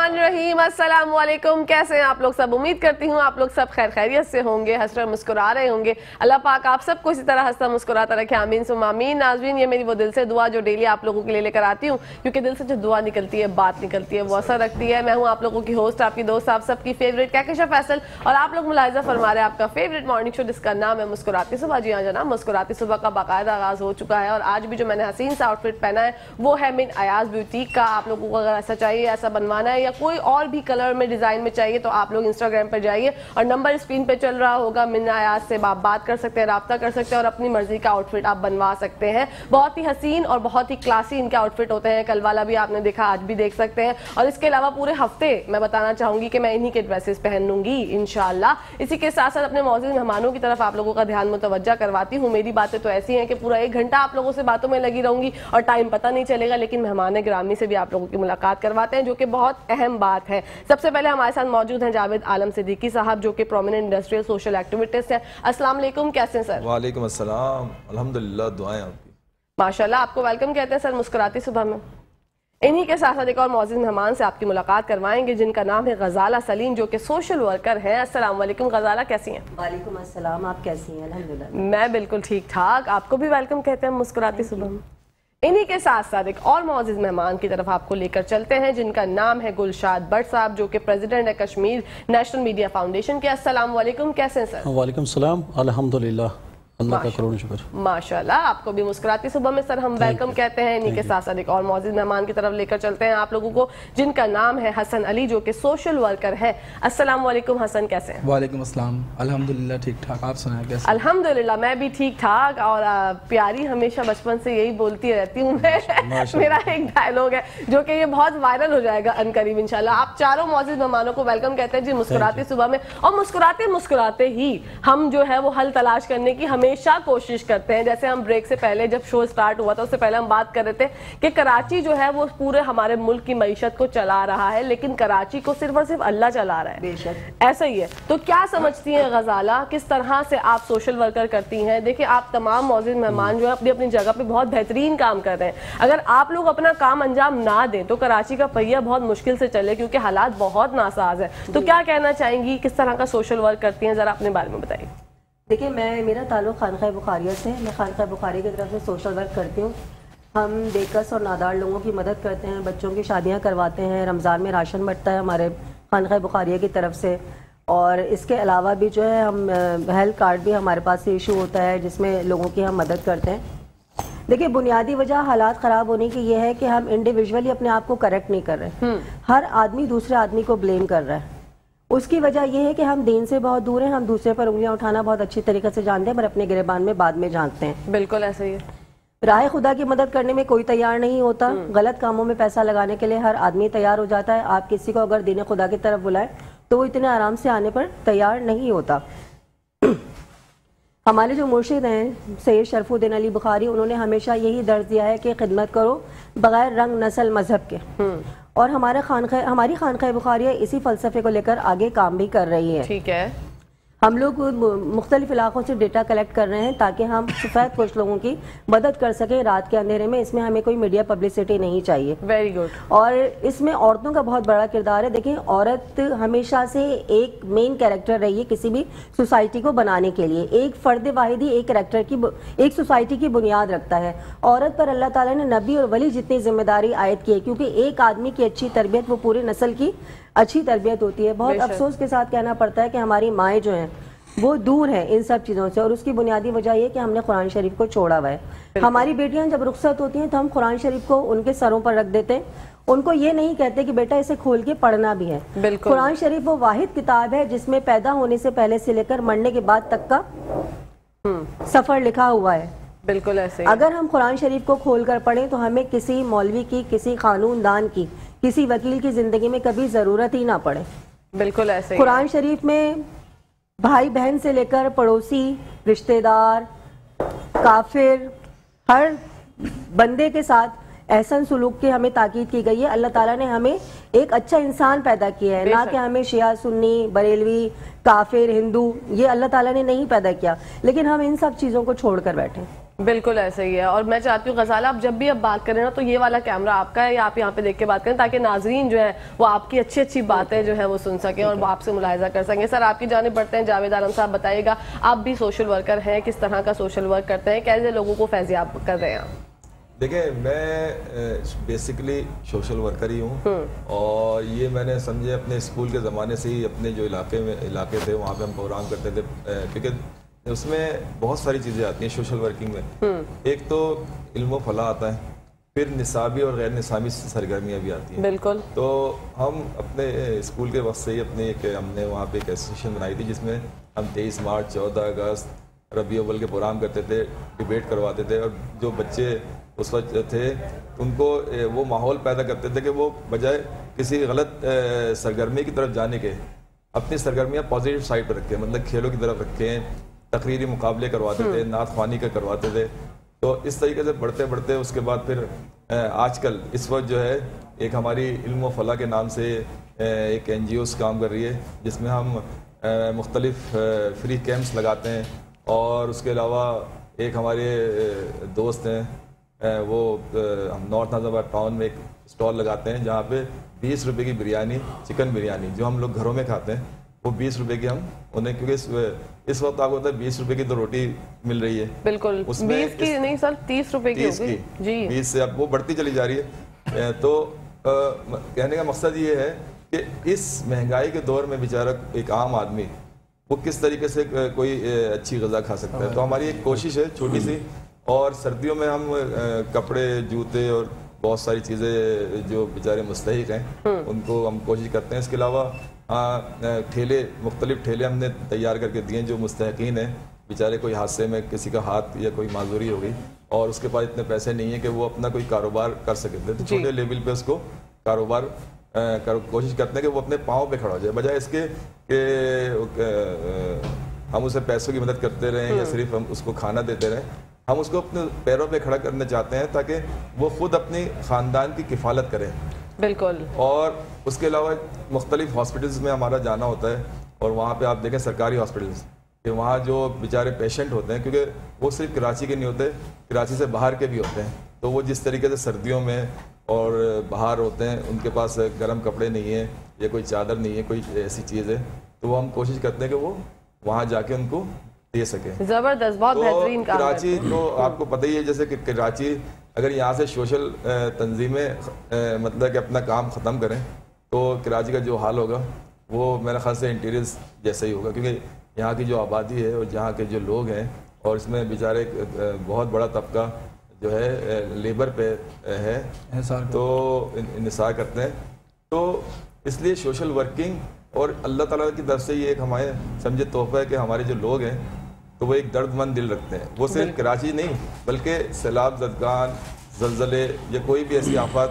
बिस्मिल्लाहिर्रहमानिर्रहीम। अस्सलाम वालेकुम। कैसे हैं आप लोग सब? उम्मीद करती हूँ आप लोग सब खैर खैरियत से होंगे, हंस रहे मुस्कुरा रहे होंगे। अल्लाह पाक आप सबको इसी तरह हंसता मुस्कुराता रखे, आमीन सुम्मा आमीन। नाज़रीन, ये मेरी वो दिल से दुआ जो डेली आप लोगों के लिए लेकर आती हूँ, क्योंकि दिल से जो दुआ निकलती है, बात निकलती है, वो असर रखती है। मैं हूँ आप लोगों की होस्ट, आपकी दोस्त, आप सबकी फेवरेट कहकशा फैसल, और आप लोग मुलाहिज़ा फरमा रहे हैं आपका फेवरेट मॉर्निंग शो जिसका नाम है मुस्कुराती सुबह। जी हाँ जनाब, मुस्कुराती सुबह का बाकायदा आगाज़ हो चुका है, और आज भी जो मैंने हसीन सा आउटफिट पहना है वो है मिन अयाज ब्यूटीक का। आप लोगों को अगर ऐसा चाहिए, ऐसा बनवाना है, या कोई और भी कलर में डिज़ाइन में चाहिए, तो आप लोग इंस्टाग्राम पर जाइए और नंबर स्क्रीन पे चल रहा होगा, मिन अयाज से आप बात कर सकते हैं, राब्ता कर सकते हैं और अपनी मर्जी का आउटफिट आप बनवा सकते हैं। बहुत ही हसीन और बहुत ही क्लासी इनके आउटफिट होते हैं। कल वाला भी आपने देखा, आज भी देख सकते हैं, और इसके अलावा पूरे हफ्ते मैं बताना चाहूंगी कि मैं इन्हीं के ड्रेसेस पहनूंगी इंशाल्लाह। इसी के साथ साथ अपने मौजूद मेहमानों की तरफ आप लोगों का ध्यान मुतवज्जा करवाती हूँ। मेरी बातें तो ऐसी हैं कि पूरा 1 घंटा आप लोगों से बातों में लगी रहूंगी और टाइम पता नहीं चलेगा, लेकिन मेहमान गिरामी से भी आप लोगों की मुलाकात करवाते हैं, जो कि बहुत अहम बात है। सबसे पहले हमारे साथ मौजूद हैं जावेद आलम सिद्दीकी साहब, जो कि प्रोमिनेंट इंडस्ट्रियल सोशल एक्टिविस्ट हैं। अस्सलाम वालेकुम, कैसे हैं सर? वालेकुम अस्सलाम, अल्हम्दुलिल्लाह, दुआएं आपकी। माशाल्लाह, आपको वेलकम कहते हैं सर मुस्कुराती सुबह में। इन्हीं के साथ साथ एक और मौजूद मेहमान से आपकी मुलाकात करवाएंगे, जिनका नाम है गजाला सलीम, जो कि सोशल वर्कर हैं। अस्सलाम वालेकुम गजाला, कैसी हैं? वालेकुम अस्सलाम, आप कैसी हैं? अल्हम्दुलिल्लाह मैं बिल्कुल ठीक ठाक। आपको भी वेलकम कहते हैं मुस्कुराती सुबह में। इन्हीं के साथ साथ एक और मौजूद मेहमान की तरफ आपको लेकर चलते हैं, जिनका नाम है गुलशाद भट्ट साहब, जो कि प्रेसिडेंट है कश्मीर नेशनल मीडिया फाउंडेशन के। अस्सलाम वालेकुम, कैसे हैं सर? वालेकुम सलाम, अल्हम्दुलिल्लाह, अल्लाह का करोड़ शुक्र। माशाल्लाह, आपको भी मुस्कुराती सुबह में सर हम वेलकम कहते हैं। इन्हीं के साथ साथ एक और मौजूद मेहमान की तरफ लेकर चलते हैं आप लोगों को, जिनका नाम है हसन अली, जो कि सोशल वर्कर है। अस्सलाम वालेकुम हसन, कैसे हैं? वालेकुम अस्सलाम, अल्हम्दुलिल्लाह ठीक ठाक, आप सुनाएं कैसे? अल्हम्दुलिल्लाह, मैं भी ठीक ठाक। और प्यारी हमेशा बचपन से यही बोलती रहती हूँ मैं। मेरा एक डायलॉग है जो कि ये बहुत वायरल हो जाएगा अनकरीब इंशाल्लाह। आप चारों मौजूद मेहमानों को वेलकम कहते हैं जी मुस्कुराती सुबह में। और मुस्कुराते मुस्कुराते ही हम जो है वो हल तलाश करने की हमेशा कोशिश करते हैं। जैसे हम ब्रेक से पहले जब शो स्टार्ट हुआ था, उससे पहले हम बात कर रहे थे कि कराची जो है वो पूरे हमारे मुल्क की मईशत को चला रहा है, लेकिन कराची को सिर्फ और सिर्फ अल्लाह चला रहा है। बेशक ऐसा ही है। तो क्या समझती हैं गजाला, किस तरह से आप सोशल वर्कर करती हैं? देखिए, आप तमाम मौजूद मेहमान जो है अपनी अपनी जगह पे बहुत बेहतरीन काम कर रहे हैं। अगर आप लोग अपना काम अंजाम ना दें तो कराची का पहिया बहुत मुश्किल से चले, क्योंकि हालात बहुत नासाज है। तो क्या कहना चाहेंगी, किस तरह का सोशल वर्क करती हैं, जरा अपने बारे में बताइए। देखिए, मेरा ताल्लुक़ खानक़ाह बुखारिया से है। मैं खानक़ाह बुखारी की तरफ से सोशल वर्क करती हूँ। हम बेकस और नादार लोगों की मदद करते हैं, बच्चों की शादियाँ करवाते हैं, रमज़ान में राशन बंटता है हमारे खानक़ाह बुखारिया की तरफ से। और इसके अलावा भी जो है हम हेल्थ कार्ड भी हमारे पास इशू होता है, जिसमें लोगों की हम मदद करते हैं। देखिए, बुनियादी वजह हालात ख़राब होने की ये है कि हम इंडिविजुअली अपने आप को करेक्ट नहीं कर रहे। हर आदमी दूसरे आदमी को ब्लेम कर रहा है। उसकी वजह यह है कि हम दीन से बहुत दूर हैं, हम दूसरे पर उंगलियां उठाना बहुत अच्छी तरीके से जानते हैं, पर अपने गिरबान में बाद में जानते हैं। बिल्कुल ऐसा ही है। राह खुदा की मदद करने में कोई तैयार नहीं होता। गलत कामों में पैसा लगाने के लिए हर आदमी तैयार हो जाता है। आप किसी को अगर दीन खुदा की तरफ बुलाएं तो वो इतने आराम से आने पर तैयार नहीं होता। हमारे जो मुर्शिद हैं सैयद शरफुद्दीन अली बुखारी, उन्होंने हमेशा यही दर्ज दिया है कि खिदमत करो बगैर रंग नस्ल मजहब के। और हमारी खानक़ाह बुखारिया इसी फ़लसफ़े को लेकर आगे काम भी कर रही है। ठीक है। हम लोग मुख्तलिफ इलाकों से डेटा कलेक्ट कर रहे हैं ताकि हम सफ़ेद पोश लोगों की मदद कर सकें रात के अंधेरे में। इसमें हमें कोई मीडिया पब्लिसिटी नहीं चाहिए। Very good. और इसमें औरतों का बहुत बड़ा किरदार है। देखिए, औरत हमेशा से एक मेन कैरेक्टर रही है किसी भी सोसाइटी को बनाने के लिए। एक फर्द वाहिद ही एक कैरेक्टर की, एक सोसाइटी की बुनियाद रखता है। औरत पर अल्लाह ताला ने नबी और वली जितनी जिम्मेदारी आयद की है, क्योंकि एक आदमी की अच्छी तरबियत वो पूरी नस्ल की अच्छी तरबियत होती है। बहुत अफसोस के साथ कहना पड़ता है कि हमारी माएँ जो हैं वो दूर हैं इन सब चीज़ों से, और उसकी बुनियादी वजह ये कि हमने कुरान शरीफ को छोड़ा हुआ है। हमारी बेटियां जब रुखसत होती हैं तो हम कुरान शरीफ को उनके सरों पर रख देते हैं। उनको ये नहीं कहते कि बेटा इसे खोल के पढ़ना भी है। कुरान शरीफ वो वाहिद किताब है जिसमें पैदा होने से पहले से लेकर मरने के बाद तक का सफ़र लिखा हुआ है। बिल्कुल ऐसे। अगर हम कुरान शरीफ को खोल कर पढ़ें तो हमें किसी मौलवी की, किसी कानूनदान की, किसी वकील की जिंदगी में कभी ज़रूरत ही ना पड़े। बिल्कुल ऐसे। कुरान शरीफ में भाई बहन से लेकर पड़ोसी, रिश्तेदार, काफिर, हर बंदे के साथ एहसन सुलूक की हमें ताकीद की गई है। अल्लाह ताला ने हमें एक अच्छा इंसान पैदा किया है, ना कि हमें शिया, सुन्नी, बरेलवी, काफिर, हिंदू, ये अल्लाह ताला ने नहीं पैदा किया। लेकिन हम इन सब चीज़ों को छोड़कर बैठे। بالکل ایسا ہی ہے. اور میں چاہتی ہوں غزالہ آپ جب بھی اب بات کریں نا تو یہ والا کیمرہ آپ کا ہے یا آپ یہاں پہ دیکھ کے بات کریں تاکہ ناظرین جو ہے وہ آپ کی اچھی اچھی باتیں جو ہے وہ سن سکیں اور آپ سے ملاحظہ کر سکیں. سر آپ کی جانب بڑھتے ہیں. جاوید عالم صاحب بتائیے گا, آپ بھی سوشل ورکر ہیں, کس طرح کا سوشل ورک کرتے ہیں, کیسے لوگوں کو فیضیاب کر رہے ہیں؟ دیکھیں میں بیسیکلی سوشل ورکر ہی ہوں, اور یہ میں نے سمجھے اپنے اسکول کے زمانے سے ہی اپنے جو علاقے تھے وہاں پہ ہم پروگرام کرتے تھے, کیونکہ اس میں بہت ساری چیزیں آتی ہیں سوشل ورکنگ میں. ایک تو علم و فلاح آتا ہے, پھر نصابی اور غیر نصابی سرگرمیاں بھی آتی ہیں. بالکل. تو ہم اپنے اسکول کے وقت سے ہی ہم نے وہاں پہ ایک ایسوسیشن بنائی تھی جس میں ہم 23 مارچ 14 اگست ربیع اول کے پروگرام کرتے تھے, ڈیبیٹ کرواتے تھے, اور جو بچے اس وقت تھے ان کو وہ ماحول پیدا کرتے تھے کہ وہ بجائے کسی غلط سرگرمی کی طرف جانے کے اپنی سرگرمیاں پازیٹیو سائڈ پہ رکھیں, مطلب کھیلوں کی طرف رکھیں, تقریری مقابلے کرواتے تھے, نعت خوانی کا کرواتے تھے. تو اس طریقے سے بڑھتے بڑھتے اس کے بعد پھر آج کل اس وقت جو ہے ایک ہماری علم و فلاح کے نام سے ایک NGOs کام کر رہی ہے جس میں ہم مختلف فری کیمپس لگاتے ہیں. اور اس کے علاوہ ایک ہمارے دوست ہیں وہ ہم نارتھ نازم آباد ٹاؤن میں ایک اسٹال لگاتے ہیں جہاں پہ 20 روپے کی بریانی, چکن بریانی جو ہم لوگ گھروں میں کھاتے ہیں وہ 20 روپے کی ہم انہیں, کیونکہ اس وقت آپ کو پتا ہے 20 روپے کی تو روٹی مل رہی ہے. بالکل 20 کی نہیں سر 30 روپے کی ہوگی جی, 20 سے اب وہ بڑھتی چلی جا رہی ہے. تو کہنے کا مقصد یہ ہے کہ اس مہنگائی کے دور میں بیچارہ ایک عام آدمی وہ کس طریقے سے کوئی اچھی غذا کھا سکتا ہے. تو ہماری ایک کوشش ہے چھوٹی سی, اور سردیوں میں ہم کپڑے, جوتے اور بہت ساری چیزیں جو بیچارے مستحق ہیں ان کو ہم کوشش کرتے ہیں. اس کے علاوہ ٹھیلے, مختلف ٹھیلے ہم نے تیار کر کے دیے جو مستحقین ہیں, بیچارے کوئی حادثے میں کسی کا ہاتھ یا کوئی معذوری ہو گئی اور اس کے پاس اتنے پیسے نہیں ہیں کہ وہ اپنا کوئی کاروبار کر سکتے, تو چھوٹے لیول پہ اس کو کاروبار کوشش کرتے ہیں کہ وہ اپنے پاؤں پہ کھڑا ہو جائے, بجائے اس کے کہ ہم اسے پیسوں کی مدد کرتے رہیں یا صرف ہم اس کو کھانا دیتے رہیں. ہم اس کو اپنے پیروں پہ کھڑا کرنا چاہتے ہیں تاکہ وہ خود اپنی خاندان کی کفالت کریں. بالکل. اور اس کے علاوہ مختلف ہاسپٹلز میں ہمارا جانا ہوتا ہے, اور وہاں پہ آپ دیکھیں سرکاری ہاسپٹلز کہ وہاں جو بیچارے پیشنٹ ہوتے ہیں, کیونکہ وہ صرف کراچی کے نہیں ہوتے, کراچی سے باہر کے بھی ہوتے ہیں, تو وہ جس طریقے سے سردیوں میں اور باہر ہوتے ہیں ان کے پاس گرم کپڑے نہیں ہیں یا کوئی چادر نہیں ہے, کوئی ایسی چیز ہے, تو وہ ہم کوشش کرتے ہیں کہ وہ وہاں جا کے ان کو دے سکیں. زبردست, بہت بہترین کام. کراچی تو آپ کو پتہ ہی ہے جیسے کہ کراچی اگر یہاں سے سوشل تنظیمیں مطلب کہ اپنا کام ختم کریں تو کراچی کا جو حال ہوگا وہ میرے خیال سے انٹیریئرز جیسا ہی ہوگا, کیونکہ یہاں کی جو آبادی ہے اور جہاں کے جو لوگ ہیں اور اس میں بیچارے بہت بڑا طبقہ جو ہے لیبر پہ ہے, تو انحصار کرتے ہیں. تو اس لیے سوشل ورکنگ اور اللہ تعالیٰ کی طرف سے یہ ایک ہمارے سمجھے تحفہ ہے کہ ہمارے جو لوگ ہیں تو وہ ایک درد مند دل رکھتے ہیں. وہ صرف کراچی نہیں بلکہ سیلاب زدگان, زلزلے یا کوئی بھی ایسی آفات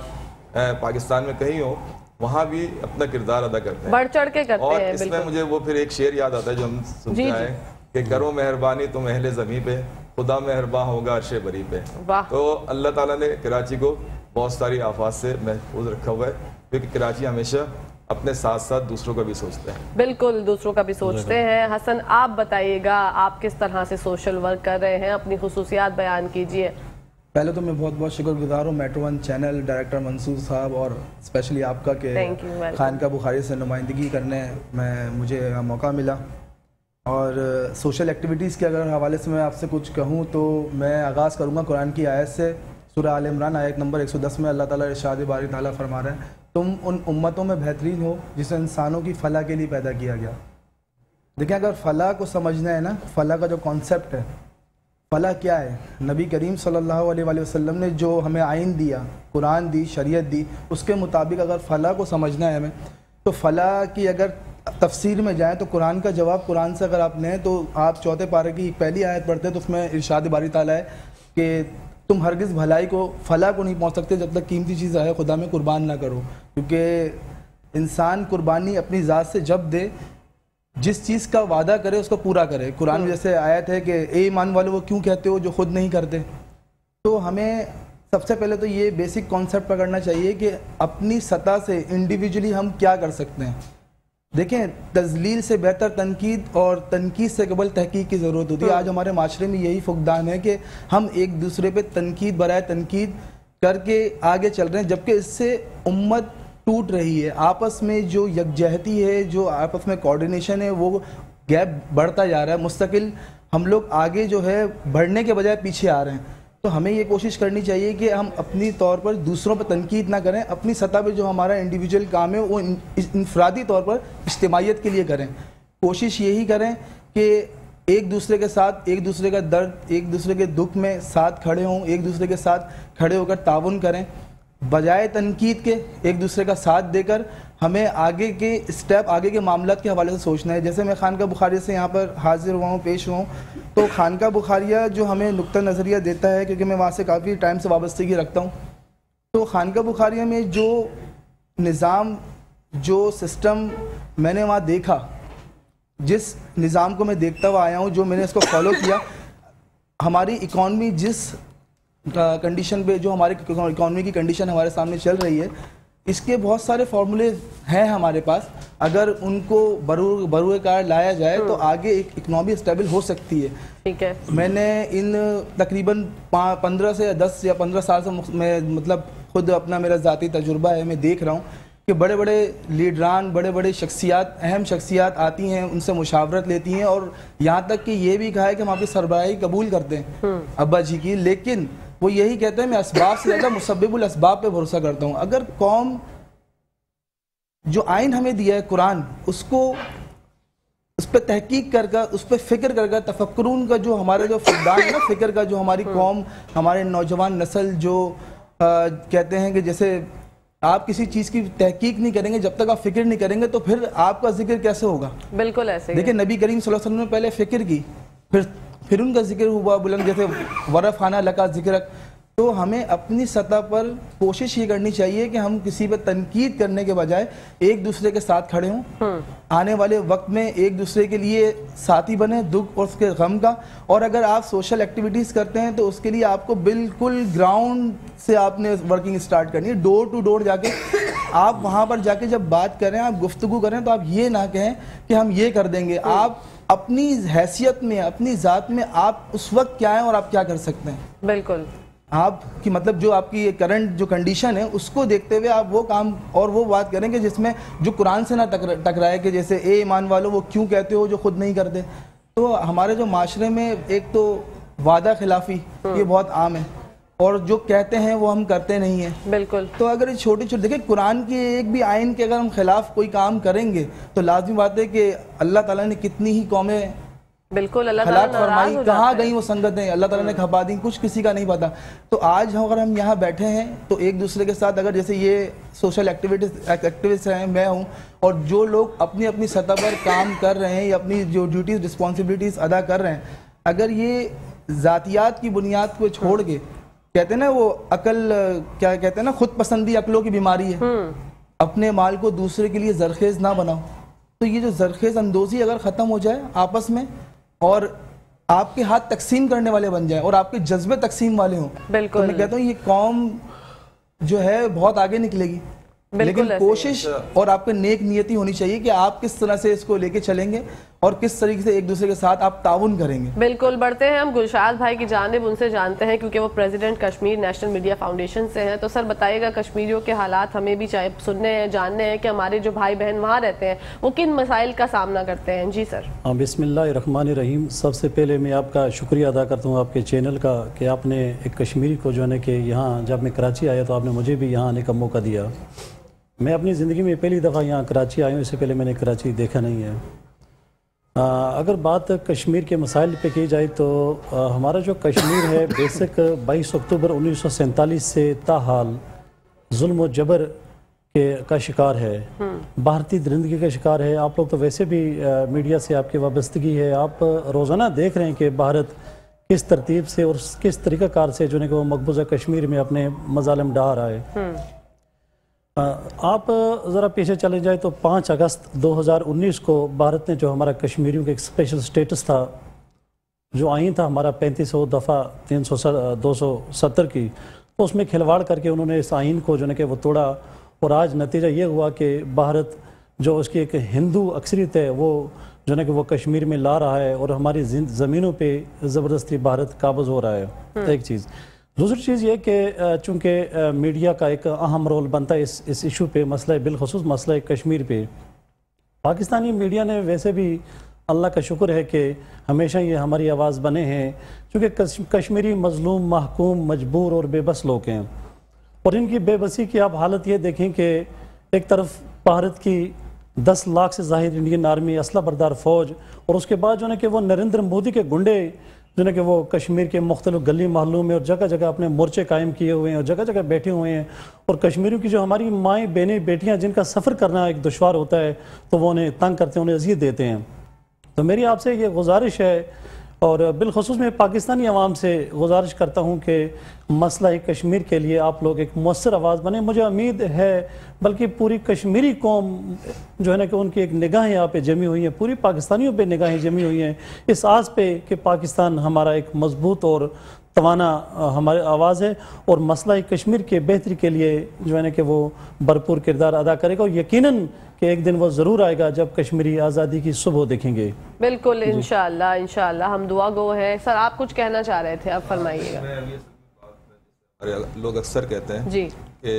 پاکستان میں کہیں ہو وہاں بھی اپنا کردار ادا کرتے ہیں, بڑھ چڑھ کے کرتے ہیں. اور اس میں مجھے وہ پھر ایک شعر یاد آتا ہے جو ہم سنتے ہیں کہ کرو مہربانی تم اہل زمین پہ, خدا مہرباں ہوگا عرش بری پہ. تو اللہ تعالیٰ نے کراچی کو بہت ساری آفات سے محفوظ رکھا ہوا ہے, کیونکہ کراچی ہمیشہ اپنے ساتھ ساتھ دوسروں کا بھی سوچتا ہے. بالکل, دوسروں کا بھی سوچتے ہیں. حسن آپ بتائیے گا آپ کس طرح سے سوشل ورک کر رہے ہیں, اپنی خصوصیات بیان کیجئے. پہلے تو میں بہت بہت شکر گزار ہوں میٹرو ون چینل ڈائریکٹر منصور صاحب اور اسپیشلی آپ کا کہ خانقاہ بخاری سے نمائندگی کرنے میں مجھے موقع ملا. اور سوشل ایکٹیویٹیز کے اگر حوالے سے میں آپ سے کچھ کہوں تو میں آغاز کروں گا قرآن کی آیت سے. سورہ آل عمران آیت نمبر 110 میں اللہ تعالیٰ ارشاد باری تعالیٰ فرما رہے ہیں تم ان امتوں میں بہترین ہو جسے انسانوں کی فلاح کے لیے پیدا کیا گیا. دیکھیں اگر فلاح کو سمجھنا ہے نا, فلاح کا جو کانسیپٹ ہے, فلاح کیا ہے, نبی کریم صلی اللہ علیہ وآلہ وسلم نے جو ہمیں آئین دیا, قرآن دی, شریعت دی, اس کے مطابق اگر فلاح کو سمجھنا ہے ہمیں تو فلاح کی اگر تفسیر میں جائیں تو قرآن کا جواب قرآن سے اگر آپ لیں تو آپ چوتھے پارے کی پہلی آیت پڑھتے ہیں تو اس میں ارشاد باری تعالیٰ ہے کہ تم ہرگز بھلائی کو, فلاح کو نہیں پہنچ سکتے جب تک قیمتی چیز ہے خدا میں قربان نہ کرو. کیونکہ انسان قربانی اپنی ذات سے جب دے, جس چیز کا وعدہ کرے اس کو پورا کرے. قرآن میں جیسے آیت ہے کہ اے ایمان والو وہ کیوں کہتے ہو جو خود نہیں کرتے. تو ہمیں سب سے پہلے تو یہ بیسک کانسیپٹ پکڑنا چاہیے کہ اپنی سطح سے انڈیویجولی ہم کیا کر سکتے ہیں. دیکھیں تذلیل سے بہتر تنقید اور تنقید سے قبل تحقیق کی ضرورت ہوتی ہے. آج ہمارے معاشرے میں یہی فقدان ہے کہ ہم ایک دوسرے پہ تنقید برائے تنقید کر کے آگے چل رہے ہیں، جبکہ اس سے امت ٹوٹ رہی ہے. آپس میں جو یکجہتی ہے، جو آپس میں کوارڈینیشن ہے، وہ گیپ بڑھتا جا رہا ہے. مستقل ہم لوگ آگے جو ہے بڑھنے کے بجائے پیچھے آ رہے ہیں. تو ہمیں یہ کوشش کرنی چاہیے کہ ہم اپنی طور پر دوسروں پہ تنقید نہ کریں، اپنی سطح پہ جو ہمارا انڈیویجول کام ہے وہ انفرادی طور پر اجتماعیت کے لیے کریں. کوشش یہی کریں کہ ایک دوسرے کے ساتھ ایک دوسرے کا درد، ایک دوسرے کے دکھ میں ساتھ کھڑے ہوں، ایک دوسرے کے ساتھ کھڑے ہو کر تعاون کریں، بجائے تنقید کے ایک دوسرے کا ساتھ دے کر ہمیں آگے کے اسٹیپ، آگے کے معاملات کے حوالے سے سوچنا ہے. جیسے میں خانقاہ بخاریہ سے یہاں پر حاضر ہوا ہوں، پیش ہوا ہوں، تو خانقاہ بخاریہ جو ہمیں نقطہ نظریہ دیتا ہے، کیونکہ میں وہاں سے کافی ٹائم سے وابستگی رکھتا ہوں، تو خانقاہ بخاریہ میں جو نظام، جو سسٹم میں نے وہاں دیکھا، جس نظام کو میں دیکھتا ہوا آیا ہوں، جو میں نے اس کو فالو کیا، ہماری اکانومی جس کنڈیشن پہ، جو ہماری اکانومی کی کنڈیشن ہمارے سامنے چل رہی ہے، اس کے بہت سارے فارمولے ہیں ہمارے پاس. اگر ان کو بروئے کار لایا جائے تو آگے ایک اکنامی اسٹیبل ہو سکتی ہے. ٹھیک ہے. میں نے ان تقریباً 15 سے 10 یا 15 سال سے میں مطلب خود اپنا میرا ذاتی تجربہ ہے، میں دیکھ رہا ہوں کہ بڑے بڑے لیڈران، بڑے بڑے شخصیات، اہم شخصیات آتی ہیں، ان سے مشاورت لیتی ہیں، اور یہاں تک کہ یہ بھی کہا ہے کہ ہم آپ کی سربراہی قبول کرتے ہیں ابا جی کی، لیکن وہ یہی کہتے ہیں میں اسباب سے زیادہ مسبب الاسباب پہ بھروسہ کرتا ہوں. اگر قوم جو آئین ہمیں دیا ہے قرآن، اس کو اس پہ تحقیق کر کر، اس پہ فکر کر کر، تفکرون کا جو ہمارے جو فقدان ہے نا فکر کا، جو ہماری قوم، ہمارے نوجوان نسل جو کہتے ہیں کہ جیسے آپ کسی چیز کی تحقیق نہیں کریں گے، جب تک آپ فکر نہیں کریں گے تو پھر آپ کا ذکر کیسے ہوگا؟ بالکل ایسے. دیکھیں نبی کریم صلی اللہ علیہ وسلم نے پہلے فکر کی، پھر ان کا ذکر ہوا بلند، جیسے ورفعنا لک ذکرک. تو ہمیں اپنی سطح پر کوشش یہ کرنی چاہیے کہ ہم کسی پہ تنقید کرنے کے بجائے ایک دوسرے کے ساتھ کھڑے ہوں، آنے والے وقت میں ایک دوسرے کے لیے ساتھی بنے دکھ اور اس کے غم کا. اور اگر آپ سوشل ایکٹیویٹیز کرتے ہیں تو اس کے لیے آپ کو بالکل گراؤنڈ سے آپ نے ورکنگ سٹارٹ کرنی ہے. ڈور ٹو ڈور جا کے آپ وہاں پر جا کے جب بات کریں، آپ گفتگو کریں، تو آپ یہ نہ کہیں کہ ہم یہ کر دیں گے. آپ اپنی حیثیت میں، اپنی ذات میں آپ اس وقت کیا ہیں اور آپ کیا کر سکتے ہیں. بالکل. آپ کی مطلب جو آپ کی کرنٹ جو کنڈیشن ہے اس کو دیکھتے ہوئے آپ وہ کام اور وہ بات کریں کہ جس میں جو قرآن سے نہ ٹکرائے، کہ جیسے اے ایمان والو وہ کیوں کہتے ہو جو خود نہیں کرتے. تو ہمارے جو معاشرے میں ایک تو وعدہ خلافی یہ بہت عام ہے، اور جو کہتے ہیں وہ ہم کرتے نہیں ہیں. بالکل. تو اگر یہ چھوٹی چھوٹی دیکھیں قرآن کی ایک بھی آئین کے اگر ہم خلاف کوئی کام کریں گے تو لازمی بات ہے کہ اللہ تعالیٰ نے کتنی ہی قومیں بالکل اللہ ہلاک تعالیٰ فرمائی، کہاں گئی وہ سنگتیں، اللہ تعالیٰ نے کھپا دی، کچھ کسی کا نہیں پتا. تو آج اگر ہم یہاں بیٹھے ہیں تو ایک دوسرے کے ساتھ، اگر جیسے یہ سوشل ایکٹیوسٹ ہیں، میں ہوں، اور جو لوگ اپنی اپنی سطح پر کام کر رہے ہیں یا اپنی جو ڈیوٹیز رسپانسبلٹیز ادا کر رہے ہیں، اگر یہ ذاتیات کی بنیاد کو چھوڑ کے، کہتے ہیں نا وہ عقل، کیا کہتے ہیں نا، خود پسندی عقلوں کی بیماری ہے، اپنے مال کو دوسرے کے لیے زرخیز نہ بناؤ. تو یہ جو زرخیز اندوزی اگر ختم ہو جائے آپس میں، اور آپ کے ہاتھ تقسیم کرنے والے بن جائیں اور آپ کے جذبے تقسیم والے ہوں، بالکل، تو میں کہتا ہوں یہ قوم جو ہے بہت آگے نکلے گی. لیکن کوشش اور آپ کے نیک نیتی ہونی چاہیے کہ آپ کس طرح سے اس کو لے کے چلیں گے اور کس طریقے سے ایک دوسرے کے ساتھ آپ تعاون کریں گے. بالکل. بڑھتے ہیں ہم گلشاد بھائی کی جانب، ان سے جانتے ہیں کیونکہ وہ president Kashmir national media foundation سے ہیں. تو سر بتائیے گا کشمیریوں کے حالات ہمیں بھی چاہے سننے ہیں، جاننے ہیں کہ ہمارے جو بھائی بہن وہاں رہتے ہیں وہ کن مسائل کا سامنا کرتے ہیں. جی سر. بسم اللہ الرحمن الرحیم. سب سے پہلے میں آپ کا شکریہ ادا کرتا ہوں آپ کے چینل کا کہ آپ نے ایک کشمیری کو جو ہے کہ یہاں جب میں کراچی آیا تو آپ نے مجھے بھی یہاں آنے کا موقع دیا. میں اپنی زندگی میں پہلی دفعہ یہاں کراچی آیا ہوں، اس سے پہلے میں نے کراچی دیکھا نہیں ہے. اگر بات کشمیر کے مسائل پہ کی جائے تو ہمارا جو کشمیر ہے بیسک 22 اکتوبر 1947 سے تاحال ظلم و جبر کا شکار ہے، بھارتی درندگی کا شکار ہے. آپ لوگ تو ویسے بھی میڈیا سے آپ کی وابستگی ہے، آپ روزانہ دیکھ رہے ہیں کہ بھارت کس ترتیب سے اور کس طریقہ کار سے جو ہے کہ وہ مقبوضہ کشمیر میں اپنے مظالم ڈھا رہا ہے. آپ ذرا پیچھے چلے جائے تو 5 اگست 2019 کو بھارت نے جو ہمارا کشمیریوں کے ایک اسپیشل سٹیٹس تھا، جو آئین تھا ہمارا 3500 دفعہ 270 کی، تو اس میں کھلواڑ کر کے انہوں نے اس آئین کو جو ہے کہ وہ توڑا. اور آج نتیجہ یہ ہوا کہ بھارت जो उसकी एक हिंदू अक्सरियत है वो जो है कि वो कश्मीर में ला रहा है और हमारी ज़मीनों पे ज़बरदस्ती भारत काबज़ हो रहा है, एक चीज़। दूसरी चीज़ ये कि चूँकि मीडिया का एक अहम रोल बनता है इस इशू पे, मसला बिलखसूस मसला कश्मीर पे, पाकिस्तानी मीडिया ने वैसे भी अल्लाह का शुक्र है कि हमेशा ये हमारी आवाज़ बने हैं, चूँकि कश्मीरी मजलूम, महकूम, मजबूर और बेबस लोग हैं। और इनकी बेबसी की आप हालत ये देखें कि एक तरफ भारत की 10 लाख से ज़ाहिद इंडियन आर्मी, असला बरदार फ़ौज, और उसके बाद जो है कि वो नरेंद्र मोदी के गुंडे जो है कि वो कश्मीर के मुख्तलिफ गली महलों में और जगह जगह अपने मोर्चे कायम किए हुए हैं और जगह जगह बैठे हुए हैं। और कश्मीरियों की जो हमारी माएँ, बहनें, बेटियाँ जिनका सफ़र करना एक दुश्वार होता है, तो वो उन्हें तंग करते हैं, उन्हें अज़ियत देते हैं। तो मेरी आपसे ये गुजारिश है और बिलखसूस मैं पाकिस्तानी अवाम से गुजारिश करता हूँ कि मसला कश्मीर के लिए आप लोग एक मौसर आवाज़ बने। मुझे उम्मीद है बल्कि पूरी कश्मीरी कौम जो है ना कि उनकी एक निगाहें यहाँ पे जमी हुई हैं, पूरी पाकिस्तानियों पे निगाहें जमी हुई हैं इस आस पे कि पाकिस्तान हमारा एक मजबूत और तवाना हमारी आवाज़ है और मसला कश्मीर के बेहतरी के लिए जो है ना कि वो भरपूर किरदार अदा करेगा और यकीनन कि एक दिन वो ज़रूर आएगा जब कश्मीरी आज़ादी की सुबह देखेंगे। बिल्कुल, इंशाअल्लाह इंशाअल्लाह, हम दुआ गो हैं। सर आप कुछ कहना चाह रहे थे, अब फरमाइएगा। लोग अक्सर कहते हैं जी कि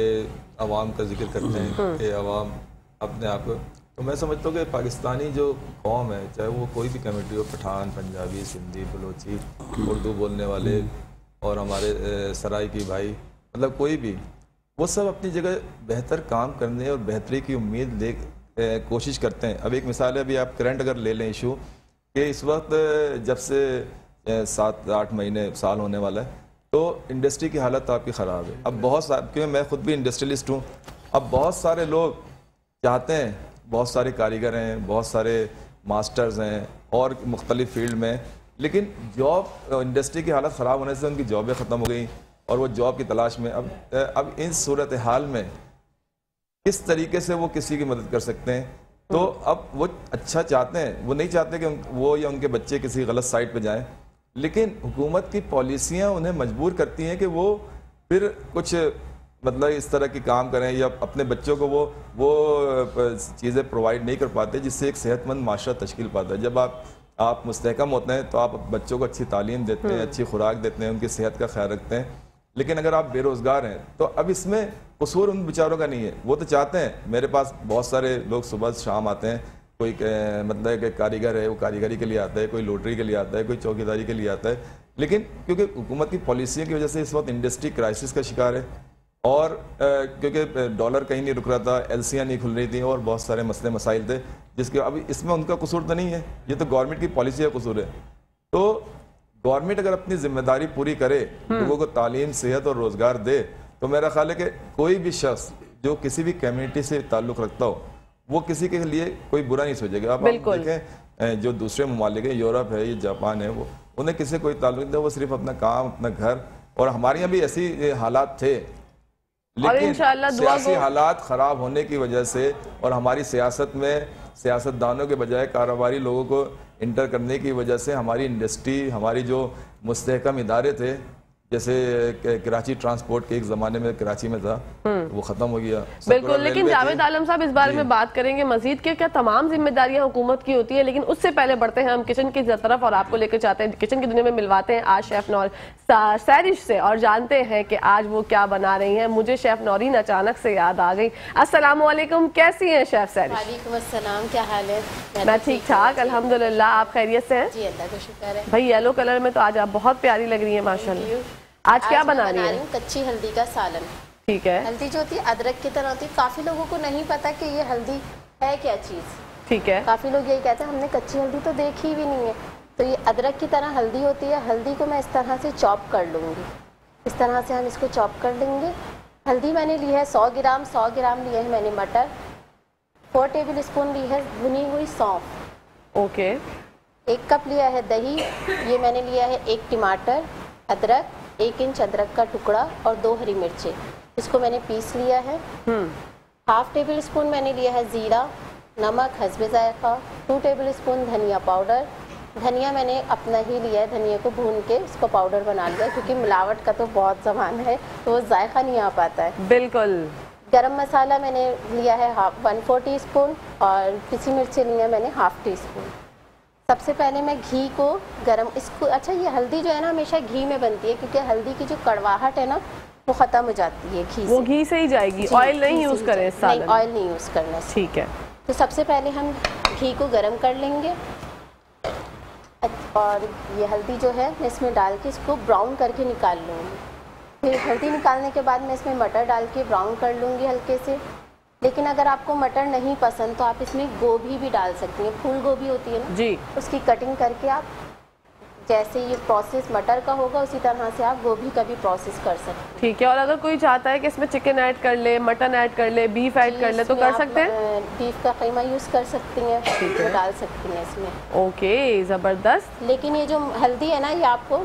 अवाम का जिक्र करते हैं कि अवाम अपने आप को, तो मैं समझता हूँ कि पाकिस्तानी जो कौम है, चाहे वो कोई भी कम्युनिटी हो, पठान, पंजाबी, सिंधी, बलोची, उर्दू बोलने वाले और हमारे सराइकी भाई, मतलब कोई भी, वो सब अपनी जगह बेहतर काम करने और बेहतरी की उम्मीद ले कोशिश करते हैं। अब एक मिसाल है, अभी आप करंट अगर ले लें इशू कि इस वक्त जब से 7-8 महीने साल होने वाला है तो इंडस्ट्री की हालत आपकी ख़राब है। अब बहुत सारे, क्योंकि मैं ख़ुद भी इंडस्ट्रियलिस्ट हूँ, अब बहुत सारे लोग चाहते हैं, बहुत सारे कारीगर हैं, बहुत सारे मास्टर्स हैं और मुख्तलिफ फील्ड में, लेकिन जॉब, इंडस्ट्री की हालत ख़राब होने से उनकी जॉबें ख़त्म हो गई और वो जॉब की तलाश में। अब इन सूरत हाल में किस तरीके से वो किसी की मदद कर सकते हैं? तो अब वो अच्छा चाहते हैं, वो नहीं चाहते कि वो या उनके बच्चे किसी गलत साइट पे जाएं, लेकिन हुकूमत की पॉलिसियां उन्हें मजबूर करती हैं कि वो फिर कुछ मतलब इस तरह की काम करें या अपने बच्चों को वो चीज़ें प्रोवाइड नहीं कर पाते जिससे एक सेहतमंद माशरा तश्कील पाता है। जब आप मुस्तहकम होते हैं तो आप बच्चों को अच्छी तालीम देते हैं, अच्छी खुराक देते हैं, उनकी सेहत का ख्याल रखते हैं। लेकिन अगर आप बेरोज़गार हैं तो अब इसमें कसूर उन बेचारों का नहीं है। वो तो चाहते हैं, मेरे पास बहुत सारे लोग सुबह शाम आते हैं, कोई मतलब कि कारीगर है वो कारीगरी के लिए आता है, कोई लॉटरी के लिए आता है, कोई चौकीदारी के लिए आता है, लेकिन क्योंकि हुकूमत की पॉलिसियों की वजह से इस वक्त इंडस्ट्री क्राइसिस का शिकार है और क्योंकि डॉलर कहीं नहीं रुक रहा था, एलसियाँ नहीं खुल रही थी और बहुत सारे मसले मसाइल थे जिसके अब इसमें उनका कसूर तो नहीं है, ये तो गवर्नमेंट की पॉलिसी का कसूर है। तो गवर्नमेंट अगर अपनी जिम्मेदारी पूरी करे, लोगों को तालीम, सेहत और रोज़गार दे, तो मेरा ख्याल है कि कोई भी शख्स जो किसी भी कम्युनिटी से ताल्लुक़ रखता हो वो किसी के लिए कोई बुरा नहीं सोचेगा। आप देखें जो दूसरे ममालिक है, यूरोप है, ये जापान है, वो उन्हें किसी कोई ताल्लुक़ नहीं, वो सिर्फ अपना काम, अपना घर, और हमारे यहाँ भी ऐसी हालात थे, लेकिन सियासी हालात ख़राब होने की वजह से और हमारी सियासत में सियासतदानों के बजाय कारोबारी लोगों को इंटर करने की वजह से हमारी इंडस्ट्री, हमारी जो मुस्तहकम इदारे थे, जैसे कराची ट्रांसपोर्ट के एक ज़माने में कराची में था, वो ख़त्म हो गया। बिल्कुल, लेकिन जावेद आलम साहब इस बारे में बात करेंगे मजीद कि क्या तमाम जिम्मेदारियां हुकूमत की होती है, लेकिन उससे पहले बढ़ते हैं हम किचन की तरफ और आपको लेकर चाहते हैं किचन की दुनिया में मिलवाते हैं आज शेफ सैरिश से और जानते हैं कि आज वो क्या बना रही हैं। मुझे शेफ नौरीन अचानक से याद आ गई। अस्सलाम वालेकुम, कैसी हैं शेफ सैरिश? वालेकुम अस्सलाम, क्या हाल है? मैं ठीक ठाक अल्हम्दुलिल्लाह, आप खैरियत से हैं? जी अल्लाह का शुक्र है। भाई येलो कलर में तो आज आप बहुत प्यारी लग रही हैं माशाल्लाह। आज क्या बना रही हैं? कच्ची हल्दी का सालन। ठीक है। हल्दी जो होती है अदरक की तरह होती है, काफी लोगों को नहीं पता कि ये हल्दी है क्या चीज। ठीक है। काफी लोग यही कहते हैं हमने कच्ची हल्दी तो देखी भी नहीं है। तो ये अदरक की तरह हल्दी होती है। हल्दी को मैं इस तरह से चॉप कर लूँगी, इस तरह से हम इसको चॉप कर लेंगे। हल्दी मैंने ली है 100 ग्राम, 100 ग्राम लिए है मैंने मटर, 4 टेबल स्पून ली है भुनी हुई सौंफ। ओके। 1 कप लिया है दही, ये मैंने लिया है 1 टमाटर, अदरक, 1 इंच अदरक का टुकड़ा और 2 हरी मिर्चें, इसको मैंने पीस लिया है। 1/2 टेबल स्पून मैंने लिया है ज़ीरा, नमक हस्बे ज़ायक़ा, 2 टेबल स्पून धनिया पाउडर। धनिया मैंने अपना ही लिया है, धनिया को भून के इसको पाउडर बना लिया, क्योंकि मिलावट का तो बहुत ज़माना है तो वो जायका नहीं आ पाता है। बिल्कुल। गरम मसाला मैंने लिया है 1/4 टीस्पून और पिसी मिर्ची लिया मैंने 1/2 टीस्पून। सबसे पहले मैं घी को गरम, इसको अच्छा ये हल्दी जो है ना हमेशा घी में बनती है, क्योंकि हल्दी की जो कड़वाहट है ना वो ख़त्म हो जाती है घी से। वो घी से ही जाएगी, ऑयल नहीं यूज़ करें इस सालन? नहीं, ऑयल नहीं यूज़ करना। ठीक है। तो सबसे पहले हम घी को गरम कर लेंगे और ये हल्दी जो है मैं इसमें डाल के इसको ब्राउन करके निकाल लूँगी। फिर हल्दी निकालने के बाद मैं इसमें मटर डाल के ब्राउन कर लूँगी हल्के से। लेकिन अगर आपको मटर नहीं पसंद तो आप इसमें गोभी भी डाल सकती हैं, फूल गोभी होती है ना जी, उसकी कटिंग करके आप, जैसे ये प्रोसेस मटर का होगा उसी तरह से आप गोभी का भी प्रोसेस कर सकते हैं। ठीक है। और अगर कोई चाहता है कि इसमें चिकन ऐड कर ले, मटन ऐड कर ले, बीफ ऐड कर ले तो कर सकते हैं? बीफ का कीमा यूज़ कर सकती हैं, वो डाल सकती हैं इसमें। ओके, ज़बरदस्त। लेकिन ये जो हल्दी है ना ये आपको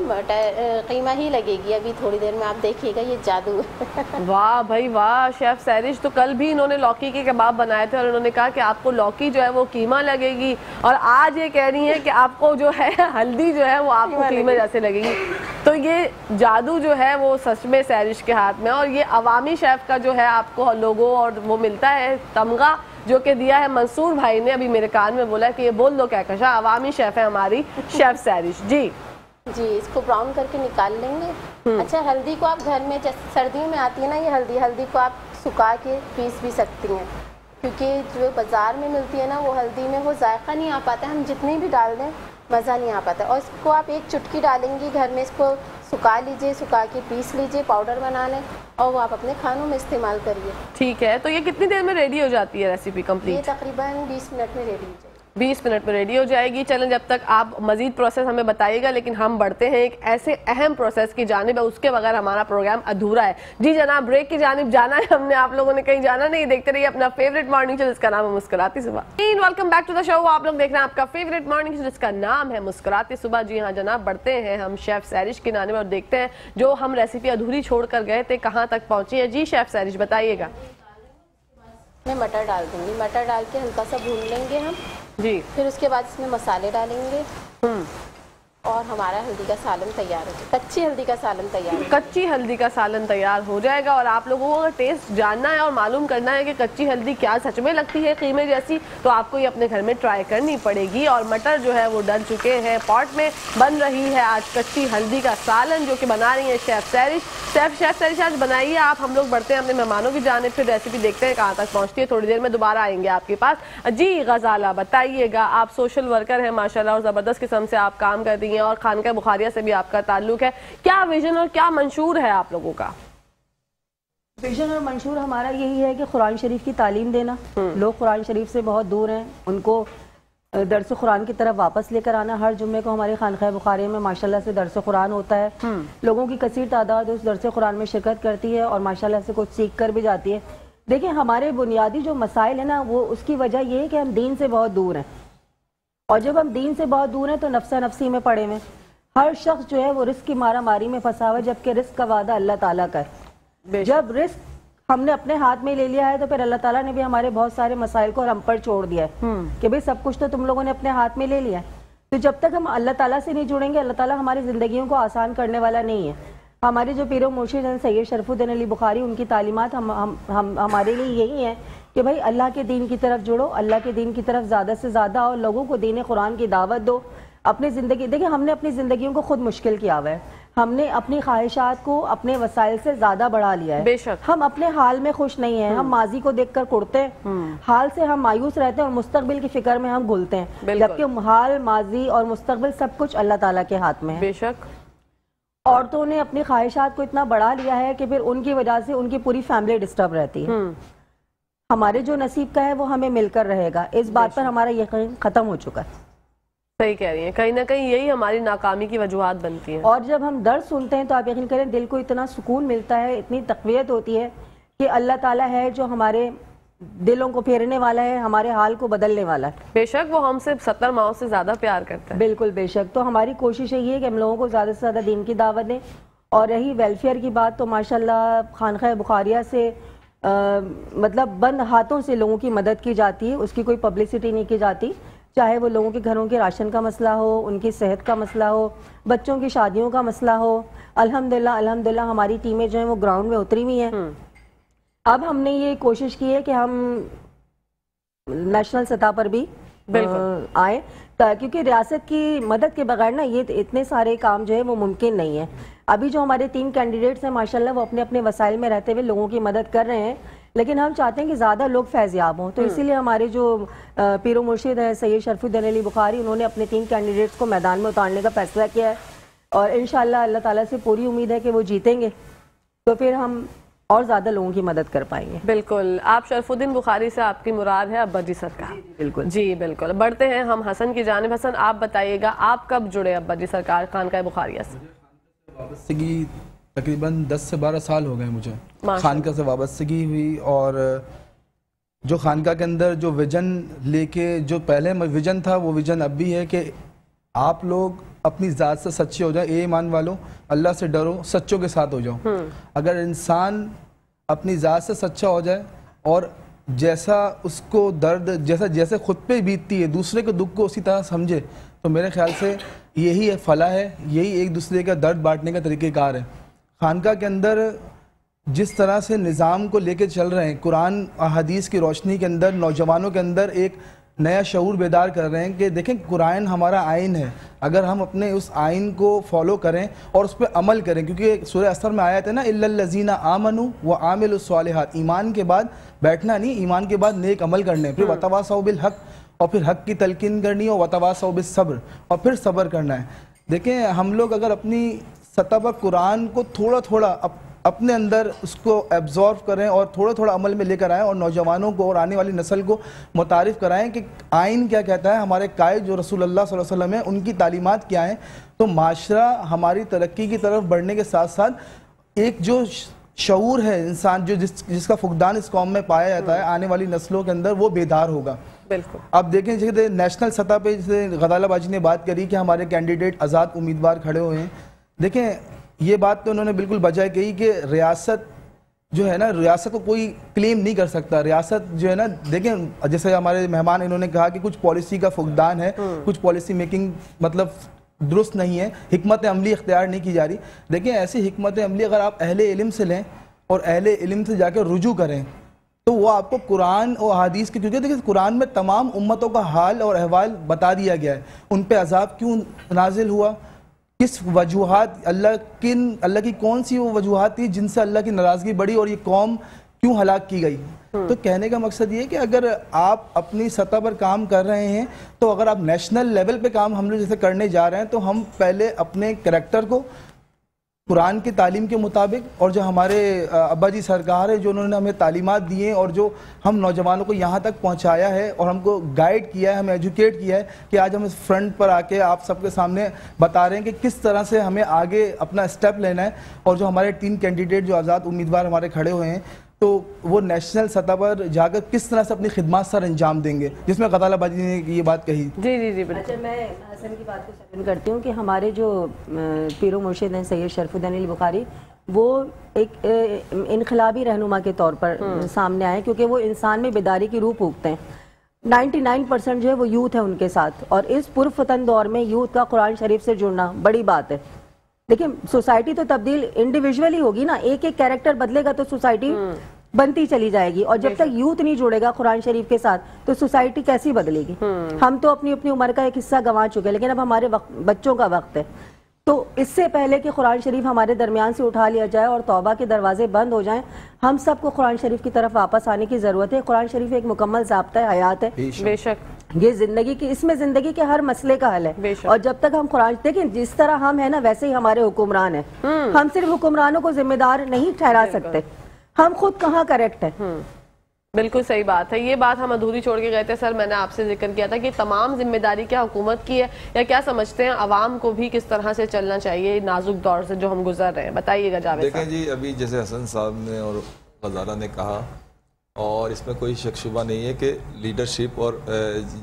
कीमा ही लगेगी, अभी थोड़ी देर में आप देखिएगा ये जादू है। वाह भाई वाह, शेफ सैरिश तो कल भी इन्होंने लौकी के कबाब बनाए थे और उन्होंने कहा कि आपको लौकी जो है वो कीमा लगेगी, और आज ये कह रही है कि आपको जो है हल्दी जो है वो आपको कीमे जैसे लगेगी। तो ये जादू जो है वो सच में सैरिश के हाथ में। और ये अवामी शेफ का जो है आपको लोगो और वो मिलता है तमगा, जो कि दिया है मंसूर भाई ने, अभी मेरे कान में बोला कि ये बोल दो कहकशा, अवामी शेफ है हमारी शेफ सैरिश जी। जी, इसको ब्राउन करके निकाल लेंगे। अच्छा, हल्दी को आप घर में, जैसे सर्दियों में आती है ना ये हल्दी को आप सुखा के पीस भी सकती हैं, क्योंकि जो बाज़ार में मिलती है ना वो हल्दी में वो जायका नहीं आ पाता है, हम जितनी भी डाल दें मज़ा नहीं आ पाता। और इसको आप एक चुटकी डालेंगी घर में, इसको सुखा लीजिए, सुखा के पीस लीजिए, पाउडर बना लें और वो आप अपने खानों में इस्तेमाल करिए। ठीक है। तो ये कितनी देर में रेडी हो जाती है रेसिपी कंप्लीट? ये तकरीबन 20 मिनट में रेडी हो जाएगी। 20 मिनट में रेडी हो जाएगी। चलें, जब तक आप मजीद प्रोसेस हमें बताइएगा, लेकिन हम बढ़ते हैं एक ऐसे अहम प्रोसेस की जानिब है, उसके बगैर हमारा प्रोग्राम अधूरा है। जी जनाब, ब्रेक की जानिब जाना है हमने, आप लोगों ने कहीं जाना नहीं। देखते रहिए अपना फेवरेट मॉर्निंग शो जिसका नाम है मुस्कुराती सुबह। Welcome back to the show. आप लोग देख रहे हैं आपका फेवरेट मॉर्निंग शो जिसका नाम है मुस्कुराती सुबह। जी हाँ जनाब, बढ़ते हैं हम शेफ सैरिश की जानिब और देखते हैं जो हम रेसिपी अधूरी छोड़ कर गए थे कहाँ तक पहुंची है। जी शेफ सैरिश बताइएगा। मैं मटर डाल दूंगी, मटर डाल के हल्का सा भून लेंगे हम जी। फिर उसके बाद इसमें मसाले डालेंगे और हमारा हल्दी का सालन तैयार हो जाएगा। कच्ची हल्दी का सालन तैयार, कच्ची हल्दी का सालन तैयार हो जाएगा। और आप लोगों को अगर टेस्ट जानना है और मालूम करना है कि कच्ची हल्दी क्या सच में लगती है कीमे जैसी, तो आपको ये अपने घर में ट्राई करनी पड़ेगी। और मटर जो है वो डल चुके हैं, पॉट में बन रही है आज कच्ची हल्दी का सालन जो कि बना रही है शेफ सैरिश। शेफ सैरिश आज बनाइए आप, हम लोग बढ़ते हैं अपने मेहमानों की जानिब, फिर रेसिपी देखते हैं कहाँ तक पहुँचती है। थोड़ी देर में दोबारा आएंगे आपके पास। जी गजाला बताइएगा, आप सोशल वर्कर हैं माशाल्लाह और ज़बरदस्त किस्म से आप काम कर रही हैं और खानका बुखारिया से भी आपका ताल्लुक है। क्या विजन और क्या मंशूर है आप लोगों का? विजन और मंशूर हमारा यही है कि कुरान शरीफ की तालीम देना। लोग कुरान शरीफ से बहुत दूर हैं, उनको दर्स कुरान की तरफ वापस लेकर आना। हर जुम्मे को हमारे खानका बुखारिया में माशाल्लाह से दर्स कुरान होता है। लोगों की कसीर तादाद उस दर्स कुरान में शिरकत करती है और माशाल्लाह से कुछ सीख कर भी जाती है। देखिए, हमारे बुनियादी जो मसाइल है ना, वो उसकी वजह ये है कि हम दीन से बहुत दूर हैं, और जब हम दीन से बहुत दूर हैं तो नफ्सा नफ्सी में पड़े हुए। हर शख्स जो है वो रिस्क की मारा मारी में फंसा हुआ है, जबकि रिस्क का वादा अल्लाह ताला का है। जब रिस्क हमने अपने हाथ में ले लिया है तो फिर अल्लाह ताला ने भी हमारे बहुत सारे मसाइल को हम पर छोड़ दिया है कि भाई सब कुछ तो तुम लोगों ने अपने हाथ में ले लिया है। तो जब तक हम अल्लाह ताला से नहीं जुड़ेंगे, अल्लाह ताला हमारी जिंदगियों को आसान करने वाला नहीं है। हमारे जो पीरो मुर्शिद हैं सैयद शरफुद्दीन अली बुखारी, उनकी तालीमात हम हमारे लिए यही है कि भाई अल्लाह के दीन की तरफ जुड़ो, अल्लाह के दीन की तरफ ज़्यादा से ज़्यादा और लोगों को दीन कुरान की दावत दो। अपनी ज़िंदगी देखिए, हमने अपनी ज़िंदगियों को खुद मुश्किल किया हुआ है, हमने अपनी ख्वाहिशात को अपने वसाइल से ज़्यादा बढ़ा लिया है। बेशक हम अपने हाल में खुश नहीं हैं, हम माजी को देखकर कुड़ते हैं, हाल से हम मायूस रहते हैं और मुस्तकबिल की फिक्र में हम घुलते हैं, जबकि हाल, माजी और मुस्तकबिल सब कुछ अल्लाह ताला के हाथ में है। बेशक औरतों ने अपनी ख्वाहिशात को इतना बढ़ा लिया है कि फिर उनकी वजह से उनकी पूरी फैमिली डिस्टर्ब रहती है। हमारे जो नसीब का है वो हमें मिलकर रहेगा, इस बात पर हमारा यकीन खत्म हो चुका है। सही कह रही हैं, कहीं ना कहीं यही हमारी नाकामी की वजूहात बनती हैं। और जब हम दर्द सुनते हैं तो आप यकीन करें दिल को इतना सुकून मिलता है, इतनी तक़वियत होती है कि अल्लाह ताला है जो हमारे दिलों को फेरने वाला है, हमारे हाल को बदलने वाला है। बेशक वो हमसे 70 माओ से ज्यादा प्यार करता है। बिल्कुल बेशक। तो हमारी कोशिश ये है कि हम लोगों को ज़्यादा से ज़्यादा दीन की दावत दें। और रही वेलफेयर की बात, तो माशाल्लाह खानका बुखारिया से मतलब बंद हाथों से लोगों की मदद की जाती है, उसकी कोई पब्लिसिटी नहीं की जाती। चाहे वो लोगों के घरों के राशन का मसला हो, उनकी सेहत का मसला हो, बच्चों की शादियों का मसला हो। अल्हम्दुलिल्लाह अल्हम्दुलिल्लाह हमारी टीमें जो हैं वो ग्राउंड में उतरी हुई हैं। اب ہم نے یہ کوشش کی ہے کہ ہم نیشنل سطح پر بھی آئیں، کیونکہ ریاست کی مدد کے بغیر نا یہ اتنے سارے کام جو ہے وہ ممکن نہیں ہے. ابھی جو ہمارے 3 کینڈیڈیٹس ہیں ماشاءاللہ وہ اپنے اپنے وسائل میں رہتے ہوئے لوگوں کی مدد کر رہے ہیں، لیکن ہم چاہتے ہیں کہ زیادہ لوگ فیض یاب ہوں. تو اسی لیے ہمارے جو پیر و مرشد ہیں سید شرف الدین علی بخاری، انہوں نے اپنے 3 کینڈیڈیٹس کو میدان میں اتارنے کا فیصلہ کیا ہے، اور انشاءاللہ اللہ تعالیٰ سے پوری امید ہے کہ وہ جیتیں گے، تو پھر ہم اور زیادہ لوگوں کی مدد کر پائیں گے. بالکل. آپ شرف الدین بخاری سے آپ کی مراد ہے ابا جی سرکار؟ بالکل جی بالکل. بڑھتے ہیں ہم حسن کی جانب. حسن آپ بتائیے گا آپ کب جڑے ابا جی سرکار خانقاہ بخاریہ سے؟ وابستگی تقریباً 10 سے 12 سال ہو گئے مجھے خانقاہ سے وابستگی ہوئی، اور جو خانقاہ کے اندر جو ویژن لے کے جو پہلے ویژن تھا وہ ویژن اب بھی ہے کہ آپ لوگ اپنی ذات سے سچے ہو جائیں. اے ایمان والوں اللہ سے ڈرو، سچوں کے ساتھ ہو جاؤ. اگر انسان اپنی ذات سے سچا ہو جائے اور جیسا اس کو درد جیسے خود پہ بیتتی ہے دوسرے کے دکھ کو اسی طرح سمجھے، تو میرے خیال سے یہی فلاح ہے، یہی ایک دوسرے کا درد بانٹنے کا طریقہ کار ہے. خانقاہ کے اندر جس طرح سے نظام کو لے کے چل رہے ہیں، قرآن احادیث کی روشنی کے اندر نوجوانوں کے اندر ایک نیا شعور بیدار کر رہے ہیں کہ دیکھیں قرآن ہمارا آئین ہے، اگر ہم اپنے اس آئین کو فالو کریں اور اس پہ عمل کریں، کیونکہ سورہ اسر میں آیت ہے نا اِلَّا الَّذِينَ آمَنُوا وَعَمِلُوا الصَّالِحَاتِ، ایمان کے بعد بیٹھنا نہیں، ایمان کے بعد نیک عمل کرنے، پھر وَتَوَاصَوْا بِالْحَقِّ، اور پھر حق کی تلقین کرنی ہے، وَتَوَاصَوْا بِالصَّبْرِ، اور پھر صبر کرنا ہے. دیکھیں ہم لوگ اگر اپنی سطح پر قرآن کو تھوڑا تھوڑا اپنے اندر اس کو ایبزارو کریں اور تھوڑا تھوڑا عمل میں لے کر آئیں، اور نوجوانوں کو اور آنے والی نسل کو متعارف کرائیں کہ آئین کیا کہتا ہے، ہمارے قائد جو رسول اللہ صلی اللہ علیہ وسلم ہیں ان کی تعلیمات کیا ہیں، تو معاشرہ ہماری ترقی کی طرف بڑھنے کے ساتھ ساتھ ایک جو شعور ہے انسان جو جس کا فقدان اس قوم میں پایا جاتا ہے، آنے والی نسلوں کے اندر وہ بیدار ہوگا. بالکل. اب دیکھیں جیسے نیشنل سطح پہ جیسے غزالہ باجی نے بات کری کہ ہمارے کینڈیڈیٹ آزاد امیدوار کھڑے ہوئے ہیں، دیکھیں یہ بات تو انہوں نے بالکل بجائے کہی کہ ریاست جو ہے نا، ریاست کو کوئی کلیم نہیں کر سکتا. ریاست جو ہے نا، دیکھیں جیسے ہمارے مہمان انہوں نے کہا کہ کچھ پالیسی کا فقدان ہے، کچھ پالیسی میکنگ مطلب درست نہیں ہے، حکمت عملی اختیار نہیں کی جا رہی. دیکھیں ایسی حکمت عملی اگر آپ اہل علم سے لیں اور اہل علم سے جا کے رجوع کریں تو وہ آپ کو قرآن اور حدیث کی، کیونکہ دیکھیں قرآن میں تمام امتوں کا حال اور احوال بتا دیا گیا ہے، ان پہ عذاب کیوں نازل ہوا، کس وجوہات اللہ کی کون سی وہ وجوہات تھی جن سے اللہ کی ناراضگی بڑھی اور یہ قوم کیوں ہلاک کی گئی. تو کہنے کا مقصد یہ ہے کہ اگر آپ اپنی سطح پر کام کر رہے ہیں تو اگر آپ نیشنل لیول پہ کام ہم لوگ جیسے کرنے جا رہے ہیں تو ہم پہلے اپنے کریکٹر کو قرآن کی تعلیم کے مطابق، اور جو ہمارے ابا جی سرکار ہے جو انہوں نے ہمیں تعلیمات دی ہیں اور جو ہم نوجوانوں کو یہاں تک پہنچایا ہے اور ہم کو گائیڈ کیا ہے، ہمیں ایجوکیٹ کیا ہے کہ آج ہم اس فرنٹ پر آ کے آپ سب کے سامنے بتا رہے ہیں کہ کس طرح سے ہمیں آگے اپنا اسٹیپ لینا ہے. اور جو ہمارے 3 کینڈیڈیٹ جو آزاد امیدوار ہمارے کھڑے ہوئے ہیں تو وہ نیشنل سطح پر جا کر کس طرح سے اپنی خدمات سر انجام دیں گے، جس میں غزالہ باجی نے یہ بات کہی. جی جی جی اچھا، میں حسن کی بات کو سیکنڈ کرتی ہوں کہ ہمارے جو پیر و مرشد ہیں سید شرف الدین علی بخاری، وہ ایک انقلابی رہنما کے طور پر سامنے آئے، کیونکہ وہ انسان میں بیداری کی روح پھونکتے ہیں. 99% جو ہے وہ یوتھ ہے ان کے ساتھ، اور اس پرفتن دور میں یوتھ کا قرآن شریف سے جڑنا بڑی بات ہے. دیکھیں سوسائٹی تو تبدیل انڈیویجولی ہوگی نا، ایک ایک کیریکٹر بدلے گا تو سوسائٹی بنتی چلی جائے گی، اور جب تک یوتھ نہیں جڑے گا قرآن شریف کے ساتھ تو سوسائٹی کیسی بدلے گی. ہم تو اپنی عمر کا ایک حصہ گنوا چکے، لیکن اب ہمارے بچوں کا وقت ہے. تو اس سے پہلے کہ قرآن شریف ہمارے درمیان سے اٹھا لیا جائے اور توبہ کے دروازے بند ہو جائیں، ہم سب کو قرآن شریف کی طرف واپس آنے کی ضرورت ہے. قرآن شریف ایک مکمل ضابطہ حیات ہے، بے شک یہ زندگی کی، اس میں زندگی کے ہر مسئلے کا حل ہے. اور جب تک ہم قرآن دیکھیں جس طرح ہم ہیں نا ویسے ہی ہمارے حکمران ہیں. ہم صرف حکمرانوں کو ذمہ دار نہیں ٹھہرا سکتے، ہم خود کہاں کریکٹ ہیں. بالکل صحیح بات ہے. یہ بات ہم ادھوری چھوڑ کے گئے تھے سر، میں نے آپ سے ذکر کیا تھا کہ تمام ذمہ داری کیا حکومت کی ہے، یا کیا سمجھتے ہیں عوام کو بھی کس طرح سے چلنا چاہیے نازک دور سے جو ہم گزر رہے ہیں؟ بتائیے گا جاوید صاحب. دیکھیں جی، ابھی جیسے حسن صاحب نے اور غزالہ نے کہا، اور اس میں کوئی شک شبہ نہیں ہے کہ لیڈرشپ، اور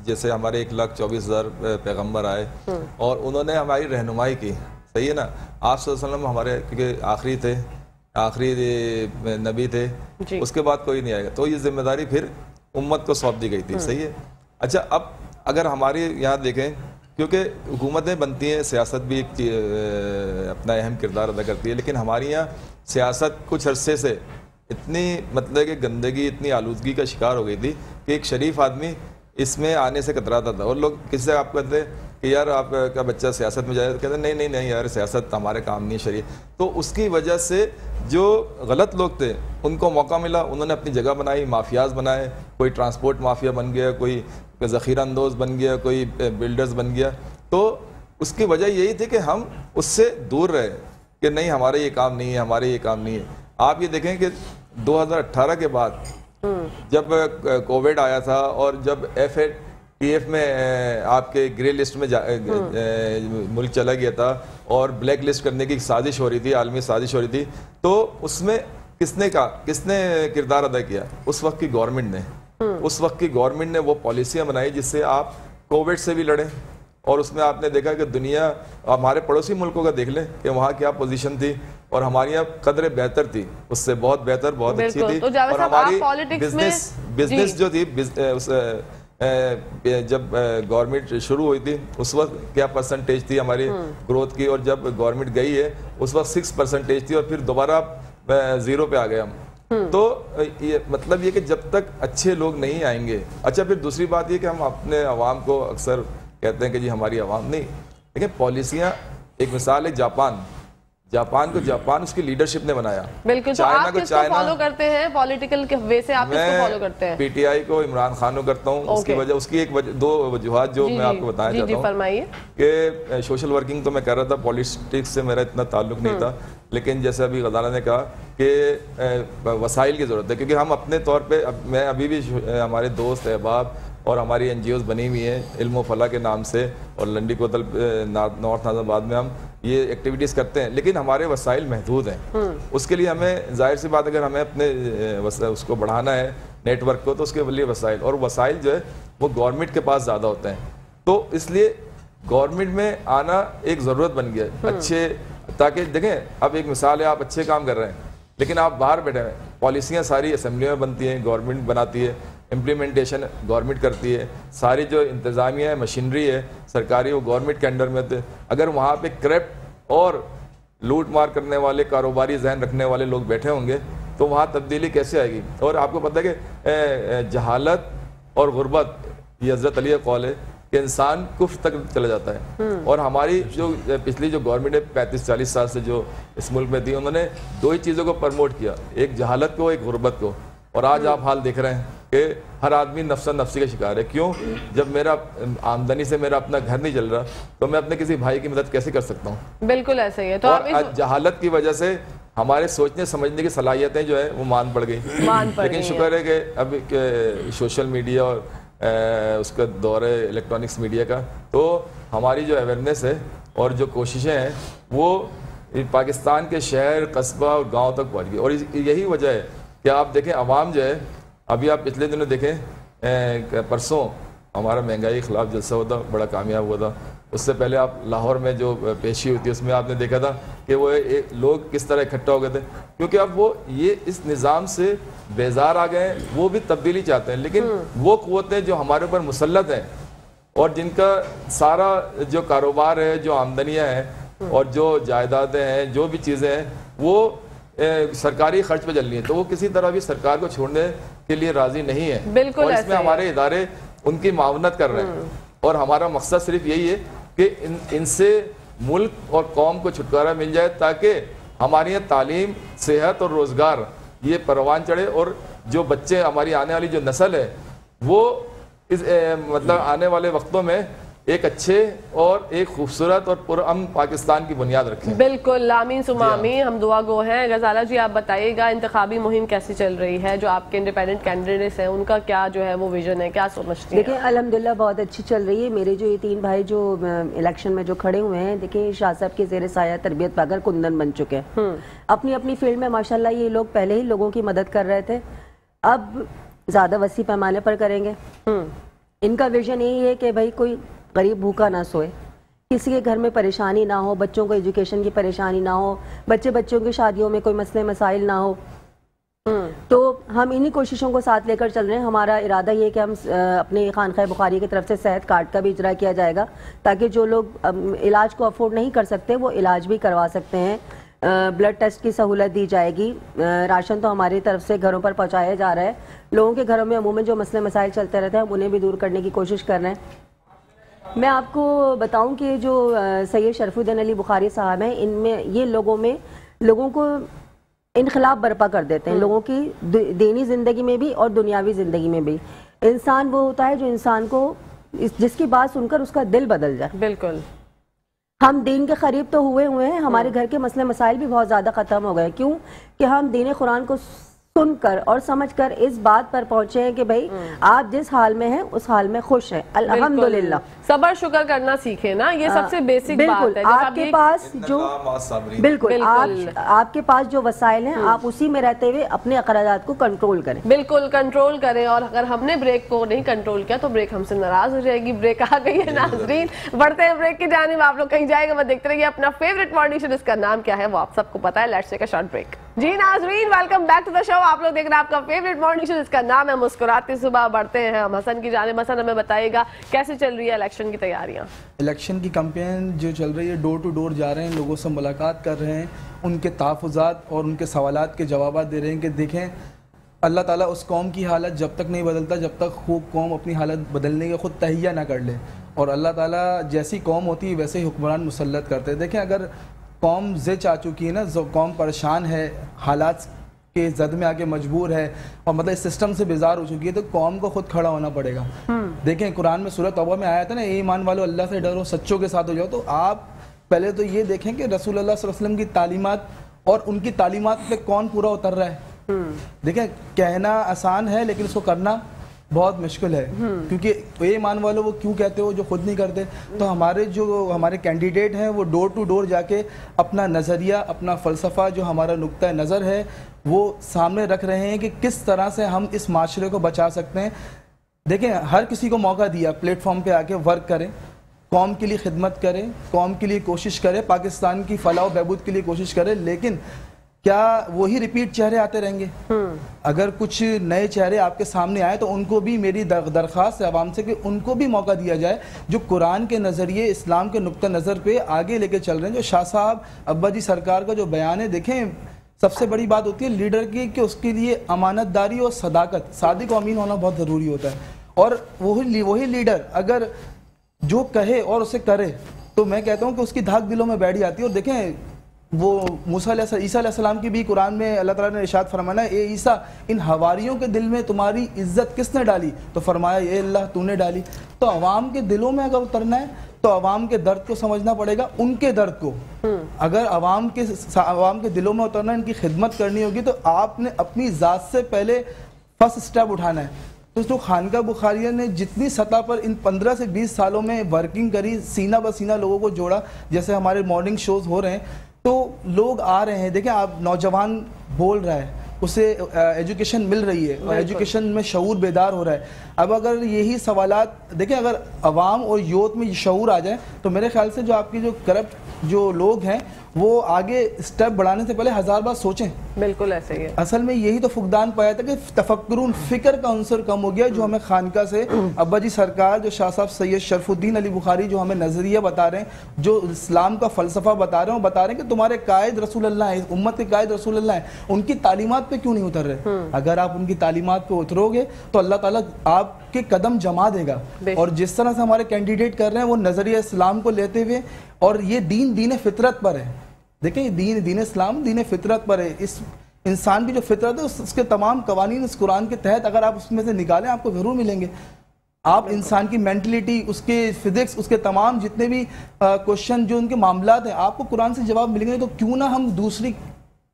جیسے ہمارے 1,24,000 پیغمبر آئے اور انہوں نے ہماری رہنمائی کی، صحیح ہے نا. آپ صلی اللہ علیہ وسلم ہمارے کیونکہ آخری نبی تھے، اس کے بعد کوئی نہیں آئے گا، تو یہ ذمہ داری پھر امت کو سونپ دی گئی تھی، صحیح ہے. اچھا، اب اگر ہمارے یہاں دیکھیں، کیونکہ حکومتیں بنتی ہیں، سیاست بھی ایک اپنا اہم کردار ادا کرتی ہے، لیکن ہمارے یہاں سیاست کچھ عرصے سے इतनी मतलब कि गंदगी, इतनी आलूदगी का शिकार हो गई थी कि एक शरीफ आदमी इसमें आने से कतराता था। और लोग किससे आप कहते कि यार आपका बच्चा सियासत में जाए, तो कहते नहीं नहीं नहीं यार सियासत हमारे काम नहीं है, शरीय। तो उसकी वजह से जो गलत लोग थे उनको मौका मिला, उन्होंने अपनी जगह बनाई, माफियाज बनाए, कोई ट्रांसपोर्ट माफिया बन गया, कोई ज़ख़ीरा अंदोज़ बन गया, कोई बिल्डर्स बन गया। तो उसकी वजह यही थी कि हम उससे दूर रहे कि नहीं हमारे ये काम नहीं है, हमारे ये काम नहीं है। आप ये देखें कि 2018 के बाद जब कोविड आया था और जब FATF में आपके ग्रे लिस्ट में मुल्क चला गया था और ब्लैक लिस्ट करने की साजिश हो रही थी, आलमी साजिश हो रही थी, तो उसमें किसने किरदार अदा किया? उस वक्त की गवर्नमेंट ने। उस वक्त की गवर्नमेंट ने वो पॉलिसियां बनाई जिससे आप कोविड से भी लड़े। और उसमें आपने देखा कि दुनिया, हमारे पड़ोसी मुल्कों का देख लें कि वहाँ क्या पोजीशन थी और हमारी यहाँ कदर बेहतर थी, उससे बहुत बेहतर, बहुत अच्छी थी। तो और हमारी बिजनेस जो थी, जब गवर्नमेंट शुरू हुई थी उस वक्त क्या परसेंटेज थी हमारी ग्रोथ की, और जब गवर्नमेंट गई है उस वक्त 6% थी और फिर दोबारा 0 पे आ गए हम। तो ये मतलब ये कि जब तक अच्छे लोग नहीं आएंगे। अच्छा, फिर दूसरी बात ये कि हम अपने अवाम को अक्सर कहते हैं कि जी हमारी आवाम नहीं, लेकिन पॉलिसियाँ, एक मिसाल है जापान उसकी लीडरशिप ने बनाया। बिल्कुल। तो आप किसको फॉलो करते हैं पॉलिटिकल वे से? आप किसको फॉलो करते हैं? PTI को, इमरान खान को करता हूँ। उसकी वजह, उसकी दो वजूहात जो मैं आपको बताना चाहता हूँ कि सोशल वर्किंग तो मैं कर रहा था, पॉलिटिक्स से मेरा इतना ताल्लुक नहीं था, लेकिन जैसे अभी गजाला ने कहा कि वसाइल की ज़रूरत है, क्योंकि हम अपने तौर पर, मैं अभी भी हमारे दोस्त अहबाब और हमारी NGOs बनी हुई हैं इल्म फला के नाम से, और लंडी कोतल नॉर्थ नाज़ाबाद में हम ये एक्टिविटीज़ करते हैं, लेकिन हमारे वसाइल महदूद हैं। उसके लिए हमें, जाहिर सी बात, अगर हमें अपने उसको बढ़ाना है नेटवर्क को, तो उसके लिए वसाइल, और वसाइल जो है वो गवर्नमेंट के पास ज़्यादा होते हैं। तो इसलिए गवर्नमेंट में आना एक ज़रूरत बन गया अच्छे, ताकि देखें अब एक मिसाल है, आप अच्छे काम कर रहे हैं लेकिन आप बाहर बैठे हैं, पॉलिसियाँ सारी असम्बली में बनती हैं, गवर्नमेंट बनाती है, इम्प्लीमेंटेशन गवर्नमेंट करती है, सारी जो इंतज़ामिया है, मशीनरी है सरकारी, वो गवर्नमेंट के अंडर में थे। अगर वहाँ पे करप्ट और लूट मार करने वाले, कारोबारी जहन रखने वाले लोग बैठे होंगे तो वहाँ तब्दीली कैसे आएगी? और आपको पता है कि जहालत और गुर्बत, ये हज़रत अली का कौल है कि इंसान कुफ्र तक चला जाता है। और हमारी जो पिछली जो गवर्नमेंट है 35-40 साल से जो इस मुल्क में थी, उन्होंने दो ही चीज़ों को प्रमोट किया, एक जहालत को, एक गुर्बत को। और आज आप हाल देख रहे हैं कि हर आदमी नफ्सा नफ्सी का शिकार है। क्यों? जब मेरा आमदनी से मेरा अपना घर नहीं चल रहा तो मैं अपने किसी भाई की मदद कैसे कर सकता हूँ? बिल्कुल ऐसा ही है। तो और जहालत की वजह से हमारे सोचने समझने की सलाहियतें जो है वो मान पड़ गई। लेकिन शुक्र है कि अब सोशल मीडिया और उसका दौर है इलेक्ट्रॉनिक्स मीडिया का, तो हमारी जो अवेयरनेस है और जो कोशिशें हैं वो पाकिस्तान के शहर, कस्बा और गाँव तक पहुँच गई। और यही वजह है कि आप देखें अवाम जो है, अभी आप पिछले दिनों देखें परसों हमारा महंगाई के खिलाफ जलसा हुआ था, बड़ा कामयाब हुआ था। उससे पहले आप लाहौर में जो पेशी हुई थी उसमें आपने देखा था कि वो लोग किस तरह इकट्ठा हो गए थे, क्योंकि अब वो ये इस निज़ाम से बेजार आ गए हैं, वो भी तब्दीली चाहते हैं। लेकिन वो क़ुव्वतें जो हमारे ऊपर मुसल्लत हैं और जिनका सारा जो कारोबार है, जो आमदनियाँ हैं और जो जायदादें हैं, जो भी चीज़ें हैं, वो सरकारी खर्च पे चल रही है, तो वो किसी तरह भी सरकार को छोड़ने के लिए राजी नहीं है। बिल्कुल। और इसमें हमारे इदारे उनकी मावनत कर रहे हैं और हमारा मकसद सिर्फ यही है कि इनसे मुल्क और कौम को छुटकारा मिल जाए, ताकि हमारी यहाँ तालीम, सेहत और रोज़गार ये परवान चढ़े और जो बच्चे, हमारी आने वाली जो नस्ल है वो इस मतलब आने वाले वक्तों में एक अच्छे और एक खूबसूरत और पुरअमन पाकिस्तान की बुनियाद रखें। बिल्कुल, आमीन सुमा आमीन, हम दुआ गो हैं। गजाला जी, आप बताइएगा इंतखाबी मुहिम कैसी चल रही है? जो आपके इंडिपेंडेंट कैंडिडेट्स हैं उनका क्या जो है वो विजन है, क्या समझती हैं? देखिए अल्हम्दुलिल्लाह बहुत अच्छी चल रही है। मेरे जो ये 3 भाई जो इलेक्शन में जो खड़े हुए हैं, देखिए शाह साहब के ज़ेर साया तरबियत पाकर कुंदन बन चुके हैं। अपनी अपनी फील्ड में माशाल्लाह ये लोग पहले ही लोगों की मदद कर रहे थे, अब ज़्यादा वसी पैमाने पर करेंगे। इनका विजन यही है कि भाई कोई गरीब भूखा ना सोए, किसी के घर में परेशानी ना हो, बच्चों को एजुकेशन की परेशानी ना हो, बच्चों की शादियों में कोई मसले मसाइल ना हो। तो हम इन्हीं कोशिशों को साथ लेकर चल रहे हैं। हमारा इरादा ये है कि हम अपने खानकाह बुखारी की तरफ से सेहत कार्ड का भी इजरा किया जाएगा, ताकि जो लोग इलाज को अफोर्ड नहीं कर सकते वो इलाज भी करवा सकते हैं। ब्लड टेस्ट की सहूलत दी जाएगी, राशन तो हमारी तरफ से घरों पर पहुंचाया जा रहा है, लोगों के घरों में अमूमन जो मसले मसाइल चलते रहते हैं हम उन्हें भी दूर करने की कोशिश कर रहे हैं। मैं आपको बताऊं कि जो सैयद शरफुद्दीन अली बुखारी साहब हैं, इनमें ये लोगों को इनकलाब बर्पा कर देते हैं, लोगों की दीनी ज़िंदगी में भी और दुनियावी ज़िंदगी में भी। इंसान वो होता है जो इंसान को जिसकी बात सुनकर उसका दिल बदल जाए। बिल्कुल, हम दीन के करीब तो हुए हैं, हमारे घर के मसले मसाइल भी बहुत ज़्यादा ख़त्म हो गए। क्यों कि हम दीन कुरान को सुनकर और समझकर इस बात पर पहुंचे हैं कि भाई आप जिस हाल में हैं उस हाल में खुश हैं, अल्हम्दुलिल्लाह। सबर शुक्र करना सीखे ना, ये सबसे बेसिक बात है। आपके पास जो बिल्कुल आपके पास जो वसाइल हैं आप उसी में रहते हुए अपने अखराजात को कंट्रोल करें, बिल्कुल कंट्रोल करें। और अगर हमने ब्रेक को नहीं कंट्रोल किया तो ब्रेक हमसे नाराज हो जाएगी। ब्रेक आ गई है नाजरीन, बढ़ते हैं ब्रेक की जानिब। आप लोग कहीं जाएगा मत, देखते रहिए अपना फेवरेट मॉर्निंग शो, इसका नाम क्या है वो आप सबको पता है। Let's take a short break. जी नाजरीन, welcome back to the show. आप लोग देख रहे हैं आपका फेवरेट मॉर्निंग शो, जिसका नाम है मुस्कुराती सुबह। बढ़ते हैं हम हसन की जानिब। हसन हमें बताइएगा कैसे चल रही है इलेक्शन की तैयारियां? इलेक्शन की कैंपेन जो चल रही है, डोर टू डोर जा रहे हैं, लोगों से मुलाकात कर रहे हैं, उनके तहफ़्फ़ुज़ात और उनके सवालात के जवाब दे रहे हैं कि देखें अल्लाह ताला उस कौम की हालत जब तक नहीं बदलता जब तक वो कौम अपनी हालत बदलने का खुद तहिया ना कर ले। और अल्लाह ताला जैसी कौम होती है वैसे ही हुक्मरान मुसल्लत करते हैं। देखें अगर कौम ज़िच आ चुकी है ना, जो कौम परेशान है, हालात के जद में आके मजबूर है और मतलब इस सिस्टम से बेजार हो चुकी है, तो कौम को खुद खड़ा होना पड़ेगा। देखें कुरान में सूरह तौबा में आया था ना, ए ईमान वालों अल्लाह से डरो, सच्चों के साथ हो जाओ। तो आप पहले तो ये देखें कि रसूल अल्लाह सल्लल्लाहु अलैहि वसल्लम की तालीमात और उनकी तालीमात पे कौन पूरा उतर रहा है। देखें कहना आसान है लेकिन उसको करना बहुत मुश्किल है, क्योंकि ये ईमान वालों वो क्यों कहते हो जो खुद नहीं करते। तो हमारे कैंडिडेट हैं वो डोर टू डोर जाके अपना नज़रिया, अपना फ़लसफ़ा, जो हमारा नुक्ता नज़र है वो सामने रख रहे हैं कि किस तरह से हम इस माशरे को बचा सकते हैं। देखें हर किसी को मौका दिया प्लेटफॉर्म पे आके वर्क करें, कौम के लिए खिदमत करें, कौम के लिए कोशिश करें, पाकिस्तान की फलाह व बहबूद के लिए कोशिश करें। लेकिन क्या वही रिपीट चेहरे आते रहेंगे? अगर कुछ नए चेहरे आपके सामने आए तो उनको भी मेरी दरख्वास्त है आवाम से कि उनको भी मौका दिया जाए, जो कुरान के नज़रिए, इस्लाम के नुक्ता नज़र पे आगे लेके चल रहे हैं। जो शाह साहब अब्बा जी सरकार का जो बयान है, देखें सबसे बड़ी बात होती है लीडर की कि उसके लिए अमानतदारी और सदाकत, सादिक और अमीन होना बहुत ज़रूरी होता है। और वही लीडर अगर जो कहे और उसे करे तो मैं कहता हूँ कि उसकी धाक दिलों में बैठ जाती है। और देखें वो ईसा अलैहिस्सलाम की भी कुरान में अल्लाह ताला ने इरशाद फरमाया, ए ईसा इन हवारियों के दिल में तुम्हारी इज्जत किसने डाली? तो फरमाया ये अल्लाह तूने डाली। तो अवाम के दिलों में अगर उतरना है तो अवाम के दर्द को समझना पड़ेगा, उनके दर्द को। अगर अवाम के दिलों में उतरना, इनकी खिदमत करनी होगी तो आपने अपनी ज़ात से पहले फर्स्ट स्टेप उठाना है। तो जो खानका बुखारिया ने जितनी सतह पर इन 15 से 20 सालों में वर्किंग करी, सीना ब सीना लोगों को जोड़ा, जैसे हमारे मॉर्निंग शोज हो रहे हैं तो लोग आ रहे हैं। देखें आप नौजवान बोल रहा है, उसे एजुकेशन मिल रही है और एजुकेशन में शऊर बेदार हो रहा है। अब अगर यही सवालात देखें, अगर अवाम और यूथ में शऊर आ जाए तो मेरे ख्याल से जो आपकी जो करप्ट जो लोग हैं वो आगे स्टेप बढ़ाने से पहले 1000 बार सोचें। बिल्कुल ऐसे ही है। असल में यही तो फुकदान पाया था कि तफक्कुरुन, फिक्र का अंसर कम हो गया, जो हमें खानका से अब्बा जी सरकार, जो शाह साहब सैयद शरफुद्दीन अली बुखारी जो हमें नजरिया बता रहे हैं, जो इस्लाम का फलसफा बता रहे हैं, बता रहे हैं कि तुम्हारे कायद रसूल अल्लाह है, उम्मत के कायद रसूल अल्लाह है, उनकी तालीमात पे क्यों नहीं उतर रहे? अगर आप उनकी तालीमात पे उतरोगे तो अल्लाह ताला आपके कदम जमा देगा। और जिस तरह से हमारे कैंडिडेट कर रहे हैं वो नजरिया इस्लाम को लेते हुए, और ये दीन फितरत पर है। देखिए दीन इस्लाम दीन फितरत पर है। इस इंसान की जो फितरत है उसके तमाम कवानीन इस कुरान के तहत अगर आप उसमें से निकालें आपको जरूर मिलेंगे। आप इंसान की मेंटलिटी, उसके फिजिक्स, उसके तमाम जितने भी क्वेश्चन जो उनके मामलात हैं आपको कुरान से जवाब मिलेंगे। तो क्यों ना हम दूसरी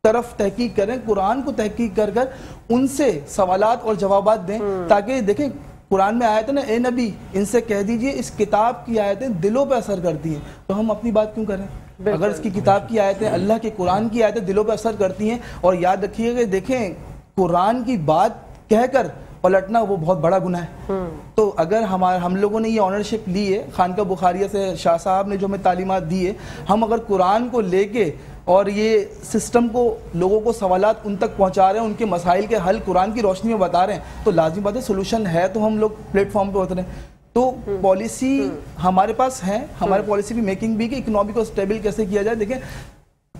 तरफ तहकीक करें, कुरान को तहकीक कर कर उनसे सवालात और जवाबात दें, ताकि देखें कुरान में आयत है ना, ए नबी इनसे कह दीजिए इस किताब की आयतें दिलों पे असर करती हैं, तो हम अपनी बात क्यों करें? अगर इसकी किताब की आयतें, अल्लाह के कुरान की आयतें दिलों पे असर करती हैं, और याद रखिएगा देखें कुरान की बात कहकर पलटना वो बहुत बड़ा गुनाह है। तो अगर हम लोगों ने ये ऑनरशिप ली है खानका बुखारिया से, शाह साहब ने जो हमें तालीमात दी है, हम अगर कुरान को लेके और ये सिस्टम को, लोगों को सवालात उन तक पहुंचा रहे हैं, उनके मसाइल के हल कुरान की रोशनी में बता रहे हैं, तो लाजिम बात है सोल्यूशन है तो हम लोग प्लेटफॉर्म पे उतरे। तो पॉलिसी हमारे पास है, हमारे पॉलिसी भी मेकिंग भी कि इकोनॉमी को स्टेबल कैसे किया जाए। देखें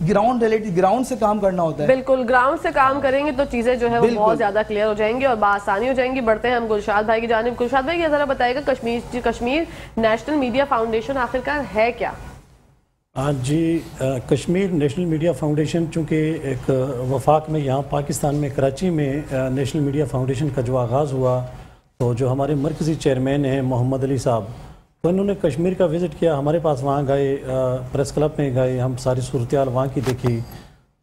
ग्राउंड रिलेटेड, ग्राउंड से काम करना होता है। बिल्कुल, ग्राउंड से काम करेंगे तो चीजें जो है वो बहुत ज्यादा क्लियर हो जाएंगी और आसानी हो जाएंगी। बढ़ते हैं हम गुलशाद भाई की जानिब। गुलशाद भाई, ये जरा बताइएगा कश्मीर नेशनल मीडिया फाउंडेशन आखिरकार है क्या? जी, कश्मीर नेशनल मीडिया फाउंडेशन चूँकि एक वफाक में यहाँ पाकिस्तान में कराची में नेशनल मीडिया फाउंडेशन का जो आगाज़ हुआ, तो जो हमारे मरकज़ी चेयरमैन हैं मोहम्मद अली साहब, तो इन्होंने कश्मीर का विज़िट किया, हमारे पास वहाँ गए, प्रेस क्लब में गए, हम सारी सूरत-ए-हाल वहाँ की देखी,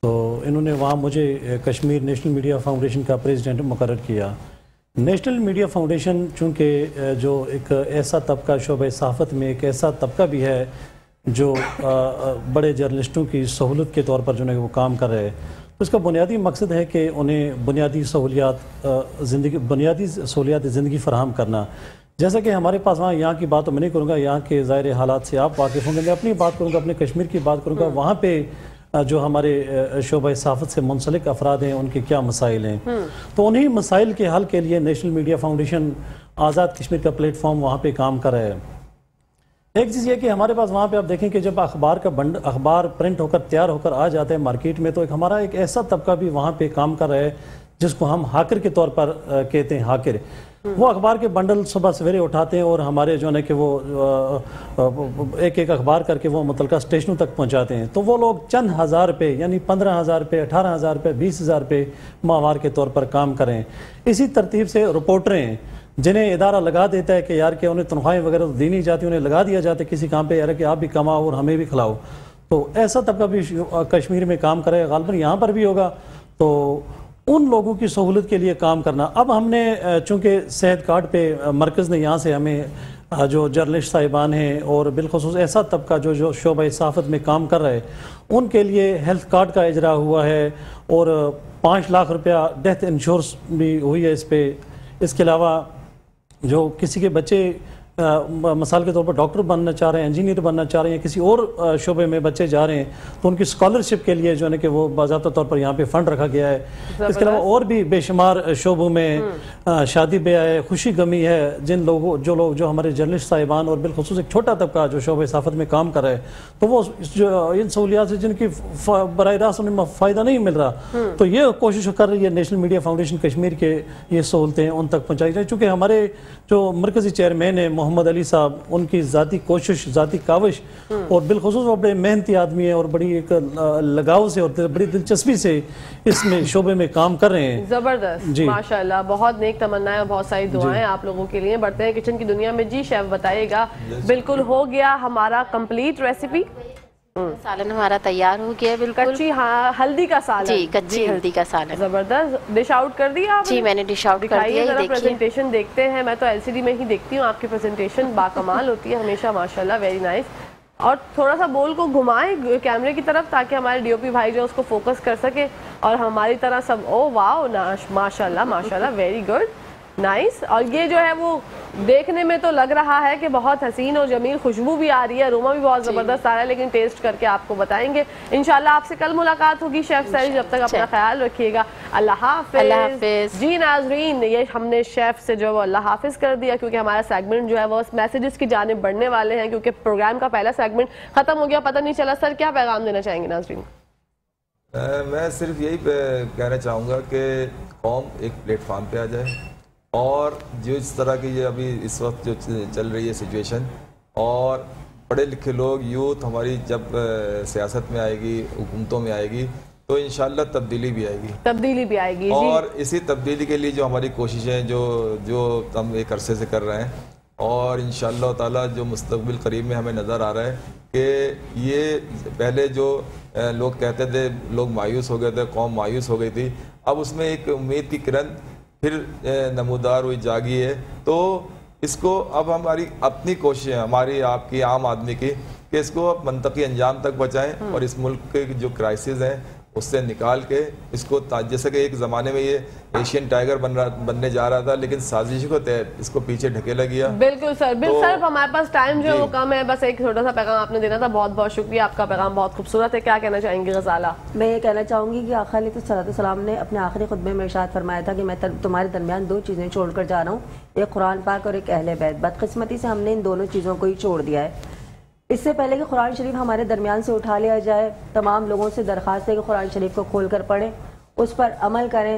तो इन्होंने वहाँ मुझे कश्मीर नेशनल मीडिया फाउंडेशन का प्रेसिडेंट मुकर्रर किया। नेशनल मीडिया फाउंडेशन चूँकि जो एक ऐसा तबका शोबे सहाफ़त में एक ऐसा तबका भी है जो बड़े जर्नलिस्टों की सहूलत के तौर पर जो है वो काम कर रहे हैं, तो इसका बुनियादी मकसद है कि उन्हें बुनियादी सहूलियात ज़िंदगी फ़राहम करना। जैसा कि हमारे पास वहाँ यहाँ की बात तो मैं नहीं करूँगा, यहाँ के ज़ाहिर हालात से आप वाकिफ़ होंगे, मैं अपनी बात करूँगा, अपने कश्मीर की बात करूँगा। वहाँ पे जो हमारे शोबा सहाफ़त से मुंसलिक अफराद हैं उनके क्या मसाइल हैं, तो उन्हीं मसाइल के हल के लिए national media foundation Azad Kashmir का प्लेटफॉर्म वहाँ पे काम कर रहा है। एक चीज़ ये कि हमारे पास वहाँ पे आप देखें कि जब अखबार प्रिंट होकर तैयार होकर आ जाते हैं मार्केट में, तो हमारा एक ऐसा तबका भी वहाँ पे काम कर रहा है जिसको हम हाकिर के तौर पर कहते हैं। हाकिर वो अखबार के बंडल सुबह सवेरे उठाते हैं और हमारे जो है कि वो एक एक अखबार करके वो मुतलका स्टेशनों तक पहुँचाते हैं। तो वो लोग चंद हज़ार रुपये यानी 15,000 रुपये, 18,000 रुपये, 20,000 रुपये माहवार के तौर पर काम करें। इसी तरतीब से रिपोर्टरें जिन्हें इदारा लगा देता है कि यार कि उन्हें तनख्वाहें वगैरह तो दी नहीं जाती, उन्हें लगा दिया जाता है किसी काम पे, यार कि आप भी कमाओ और हमें भी खिलाओ, तो ऐसा तबका भी कश्मीर में काम करे, गालबन यहाँ पर भी होगा। तो उन लोगों की सहूलत के लिए काम करना। अब हमने चूँकि सेहत कार्ड पे मरकज़ ने यहाँ से हमें जो जर्नलिस्ट साहिबान हैं और बिलखुसूस ऐसा तबका जो शोबा सहाफ़त में काम कर रहे हैं उनके लिए हेल्थ कार्ड का इजरा हुआ है और 5 लाख रुपया डेथ इंश्योरेंस भी हुई है इस पर। इसके अलावा जो किसी के बच्चे मिसाल के तौर पर डॉक्टर बनना चाह रहे हैं, इंजीनियर बनना चाह रहे हैं, किसी और शोबे में बच्चे जा रहे हैं, तो उनकी स्कॉलरशिप के लिए जो है कि वो बाज़ाब्ता तौर पर यहाँ पे फ़ंड रखा गया है। इसके अलावा और भी बेशुमार शोबों में शादी ब्याह है, खुशी गमी है, जो हमारे जर्नलिस्ट साहिबान और बिलखुसूस एक छोटा तबका जो शोबे सहाफ़त में काम कर रहे हैं, तो वो जो इन सहूलियात से जिनकी बराह रास्त उन्हें फ़ायदा नहीं मिल रहा, तो ये कोशिश कर रही है नेशनल मीडिया फाउंडेशन कश्मीर के ये सहूलतें उन तक पहुँचाई जाए। चूँकि हमारे जो मरकज़ी चेयरमैन है मोहम्मद अली साहब, उनकी ज़ाती कोशिश, ज़ाती काविश और बिलखुसूस वो बड़े मेहनती आदमी है और बड़ी एक लगाव से और बड़ी दिलचस्पी से इसमें शोबे में काम कर रहे हैं। ज़बरदस्त, माशाल्लाह, बहुत नेक तमन्नाएं और बहुत सारी दुआएं आप लोगों के लिए। बढ़ते हैं किचन की दुनिया में। जी शेफ बताइएगा, बिल्कुल हो गया हमारा कंप्लीट रेसिपी। सालन हमारा तैयार हो गया, बिल्कुल कच्ची हल्दी का सालन। जी, कच्ची हल्दी का सालन। जबरदस्त। डिश आउट कर दिया आपने? जी, मैंने डिश आउट कर दिया। जरा प्रेजेंटेशन देखते हैं। मैं तो एलसीडी में ही देखती हूँ, आपकी प्रेजेंटेशन बाकमाल होती है हमेशा, माशाल्लाह, वेरी नाइस। और थोड़ा सा बोल को घुमाएं कैमरे की तरफ ताकि हमारे डीओपी भाई जो उसको फोकस कर सके और हमारी तरह सब। ओ वाओ, माशाल्लाह माशाल्लाह, वेरी गुड, नाइस। और ये जो है वो देखने में तो लग रहा है कि बहुत हसीन और जमील, खुशबू भी आ रही है, अरोमा भी बहुत ज़बरदस्त आ रहा है, लेकिन टेस्ट करके आपको बताएंगे इंशाल्लाह। आपसे कल मुलाकात होगी शेफ सैरी, जब तक अपना ख्याल रखिएगा। अल्लाह हाफिज़। जी नाज़रीन, ये हमने शेफ से जो है वो अल्लाह हाफिज़ कर दिया क्योंकि हमारा सेगमेंट जो है वो मैसेजेस की जानिब बढ़ने वाले हैं, क्योंकि प्रोग्राम का पहला सेगमेंट ख़त्म हो गया, पता नहीं चला। सर क्या पैगाम देना चाहेंगे नाज़रीन? मैं सिर्फ यही कहना चाहूँगा कि कौम एक प्लेटफार्म पे आ जाए और जो इस तरह की ये अभी इस वक्त जो चल रही है सिचुएशन, और पढ़े लिखे लोग, यूथ हमारी जब सियासत में आएगी, हुकूमतों में आएगी, तो इंशाल्लाह तब्दीली भी आएगी। और इसी तब्दीली के लिए जो हमारी कोशिशें जो हम एक अरसे से कर रहे हैं, और इंशाल्लाह ताला जो मुस्तक़बिल करीब में हमें नज़र आ रहा है कि ये पहले जो लोग कहते थे, लोग मायूस हो गए थे, कौम मायूस हो गई थी, अब उसमें एक उम्मीद की किरण फिर नमूदार हुई, जागी है। तो इसको अब हमारी अपनी कोशिश है, हमारी आपकी आम आदमी की, कि इसको अब मंतकी अंजाम तक पहुँचाएँ और इस मुल्क के जो क्राइसिस हैं उससे निकाल के इसको, जैसे कि एक ज़माने में ये एशियन टाइगर बनने जा रहा था, लेकिन साजिश को तहत इसको पीछे ढकेला गया। बिल्कुल सर, सर हमारे पास टाइम जो है वो कम है, बस एक छोटा सा पैगाम आपने देना था। बहुत बहुत शुक्रिया, आपका पैगाम बहुत खूबसूरत है। क्या कहना चाहेंगे गजाला? मैं ये कहना चाहूँगी कि आका अलैहिस्सलाम ने अपने आखिरी खुतबे में इरशाद फरमाया था कि मैं तुम्हारे दरमियान 2 चीज़ें छोड़कर जा रहा हूँ, एक कुरान पाक और एक अहले बैत। बदकिस्मती से हमने इन दोनों चीज़ों को ही छोड़ दिया है। اس سے پہلے کہ قرآن شریف ہمارے درمیان سے اٹھا لیا جائے، تمام لوگوں سے درخواست ہے کہ قرآن شریف کو کھول کر پڑھیں، اس پر عمل کریں۔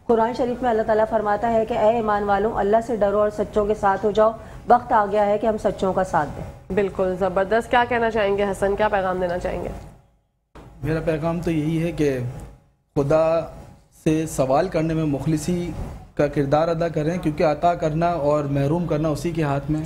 قرآن شریف میں اللہ تعالیٰ فرماتا ہے کہ اے ایمان والوں، اللہ سے ڈرو اور سچوں کے ساتھ ہو جاؤ، وقت آ گیا ہے کہ ہم سچوں کا ساتھ دیں۔ بالکل زبردست، کیا کہنا چاہیں گے حسن، کیا پیغام دینا چاہیں گے؟ میرا پیغام تو یہی ہے کہ خدا سے سوال کرنے میں مخلصی کا کردار ادا کریں، کیونکہ عطا کرنا اور محروم کرنا اسی کے ہاتھ میں۔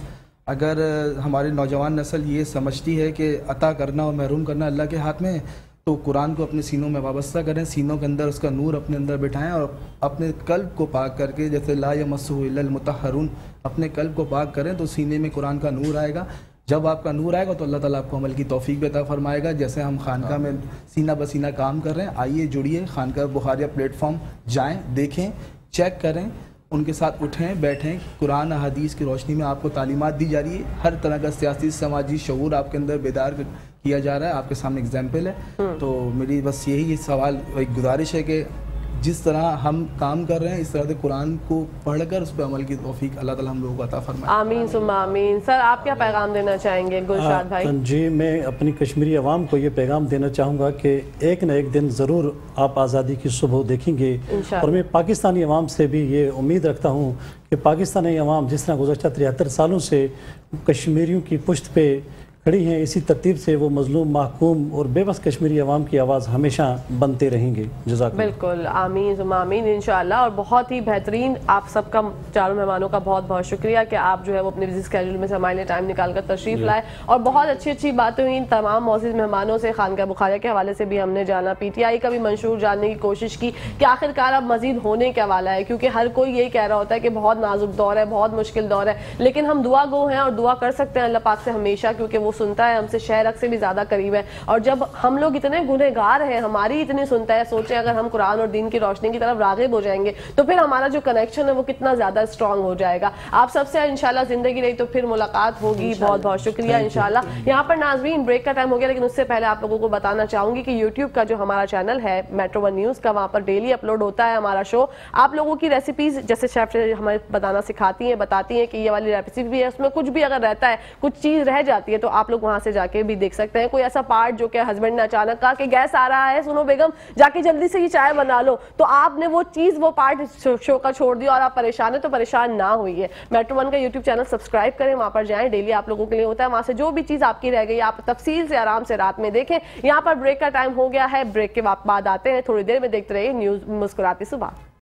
اگر ہماری نوجوان نسل یہ سمجھتی ہے کہ عطا کرنا اور محروم کرنا اللہ کے ہاتھ میں ہے، تو قرآن کو اپنے سینوں میں وابستہ کریں، سینوں کے اندر اس کا نور اپنے اندر بٹھائیں، اور اپنے قلب کو پاک کر کے، جیسے لا یمسہ الا المطہرون، اپنے قلب کو پاک کریں تو سینے میں قرآن کا نور آئے گا۔ جب آپ کا نور آئے گا تو اللہ تعالیٰ آپ کو عمل کی توفیق بھی عطا فرمائے گا۔ جیسے ہم خانقاہ میں سینہ بسینہ کام کر رہے ہیں، آئیے جڑیے، خانقاہ بخاریہ پلیٹ فارم جائیں، دیکھیں، چیک کریں، ان کے ساتھ اٹھیں بیٹھیں۔ قرآن احادیث کی روشنی میں آپ کو تعلیمات دی جا رہی ہے، ہر طرح کا سیاسی سماجی شعور آپ کے اندر بیدار کیا جا رہا ہے، آپ کے سامنے اگزامپل ہے۔ تو میری بس یہی سوال، ایک گزارش ہے کہ جس طرح ہم کام کر رہے ہیں اس طرح سے قرآن کو پڑھ کر اس پہ عمل کی توفیق اللہ تعالیٰ ہم لوگوں کو عطا فرمائے۔ آمین ثم آمین۔ سر آپ کیا پیغام دینا چاہیں گے گلشاد بھائی؟ جی، میں اپنی کشمیری عوام کو یہ پیغام دینا چاہوں گا کہ ایک نہ ایک دن ضرور آپ آزادی کی صبح دیکھیں گے، اور میں پاکستانی عوام سے بھی یہ امید رکھتا ہوں کہ پاکستانی عوام جس طرح گزشتہ 73 سالوں سے کشمیریوں کی پشت پہ کھڑی ہیں، اسی ترتیب سے وہ مظلوم، محکوم اور بے بس کشمیری عوام کی آواز ہمیشہ بنتے رہیں گے۔ جزاک اللہ۔ بالکل، آمین ثم آمین انشاءاللہ۔ اور بہت ہی بہترین، آپ سب کا، چاروں مہمانوں کا بہت بہت شکریہ کہ آپ جو ہے وہ اپنے بزی اسکیڈول میں سے ہمارے لیے ٹائم نکال کر تشریف لائے، اور بہت اچھی اچھی باتیں ہوئیں تمام معزز مہمانوں سے۔ خانقاہ بخاریہ کے حوالے سے بھی ہم نے جانا، پی ٹی آئی کا بھی منشور جاننے کی کوشش کی کہ آخر کار اب مزید ہونے کیا والا ہے، کیونکہ ہر کوئی یہی کہہ رہا ہوتا ہے کہ بہت نازک دور ہے، بہت مشکل دور ہے، لیکن ہم دعا گو ہیں اور دعا کر سکتے ہیں اللہ پاک سے ہمیشہ، کیونکہ وہ سنتا ہے ہم سے، شہرک سے بھی زیادہ قریب ہے۔ اور جب ہم لوگ اتنے گنہگار ہیں، ہماری اتنی سنتا ہے، سوچیں اگر ہم قرآن اور دین کی روشنی کی طرف راغب ہو جائیں گے تو پھر ہمارا جو کنیکشن ہے وہ کتنا زیادہ اسٹرانگ ہو جائے گا۔ آپ سب سے انشاءاللہ زندگی رہی تو پھر ملاقات ہوگی۔ بہت بہت شکریہ انشاءاللہ۔ یہاں پر ناظرین بریک کا ٹائم ہو گیا، لیکن اس سے پہلے آپ لوگوں کو بتانا چاہوں گی کہ یوٹیوب کا جو ہمارا چینل ہے میٹرو ون نیوز کا، وہاں پر ڈیلی اپلوڈ ہوتا ہے ہمارا شو۔ آپ لوگوں کی ریسیپیز جیسے شیف ہمیں بتانا سکھاتی ہیں، بتاتی ہیں کہ یہ والی ریسیپی بھی ہے، اس میں کچھ بھی اگر رہتا ہے، کچھ چیز رہ جاتی ہے تو آپ لوگ وہاں سے جا کے بھی دیکھ سکتے ہیں۔ کوئی ایسا پارٹ جو کہ ہسبینڈ نے اچانک کہا کہ گیس آ رہا ہے، سنو بیگم جا کے جلدی سے یہ چائے بنا لو، تو آپ نے وہ چیز، وہ پارٹ شو کا چھوڑ دیا اور آپ پریشان ہیں، تو پریشان نہ ہوئیے، میٹرو ون کا یوٹیوب چینل سبسکرائب کریں، وہاں پر جائیں، ڈیلی آپ لوگوں کے لیے ہوتا ہے، وہاں سے جو بھی چیز آپ کی رہ گئی آپ تفصیل سے آرام سے رات میں دیکھیں۔ یہاں پر بریک کا ٹائم ہو گیا ہے، بریک کے بعد آتے ہیں، تھوڑی دیر میں دیکھتے رہیے نیوز مسکراتی صبح۔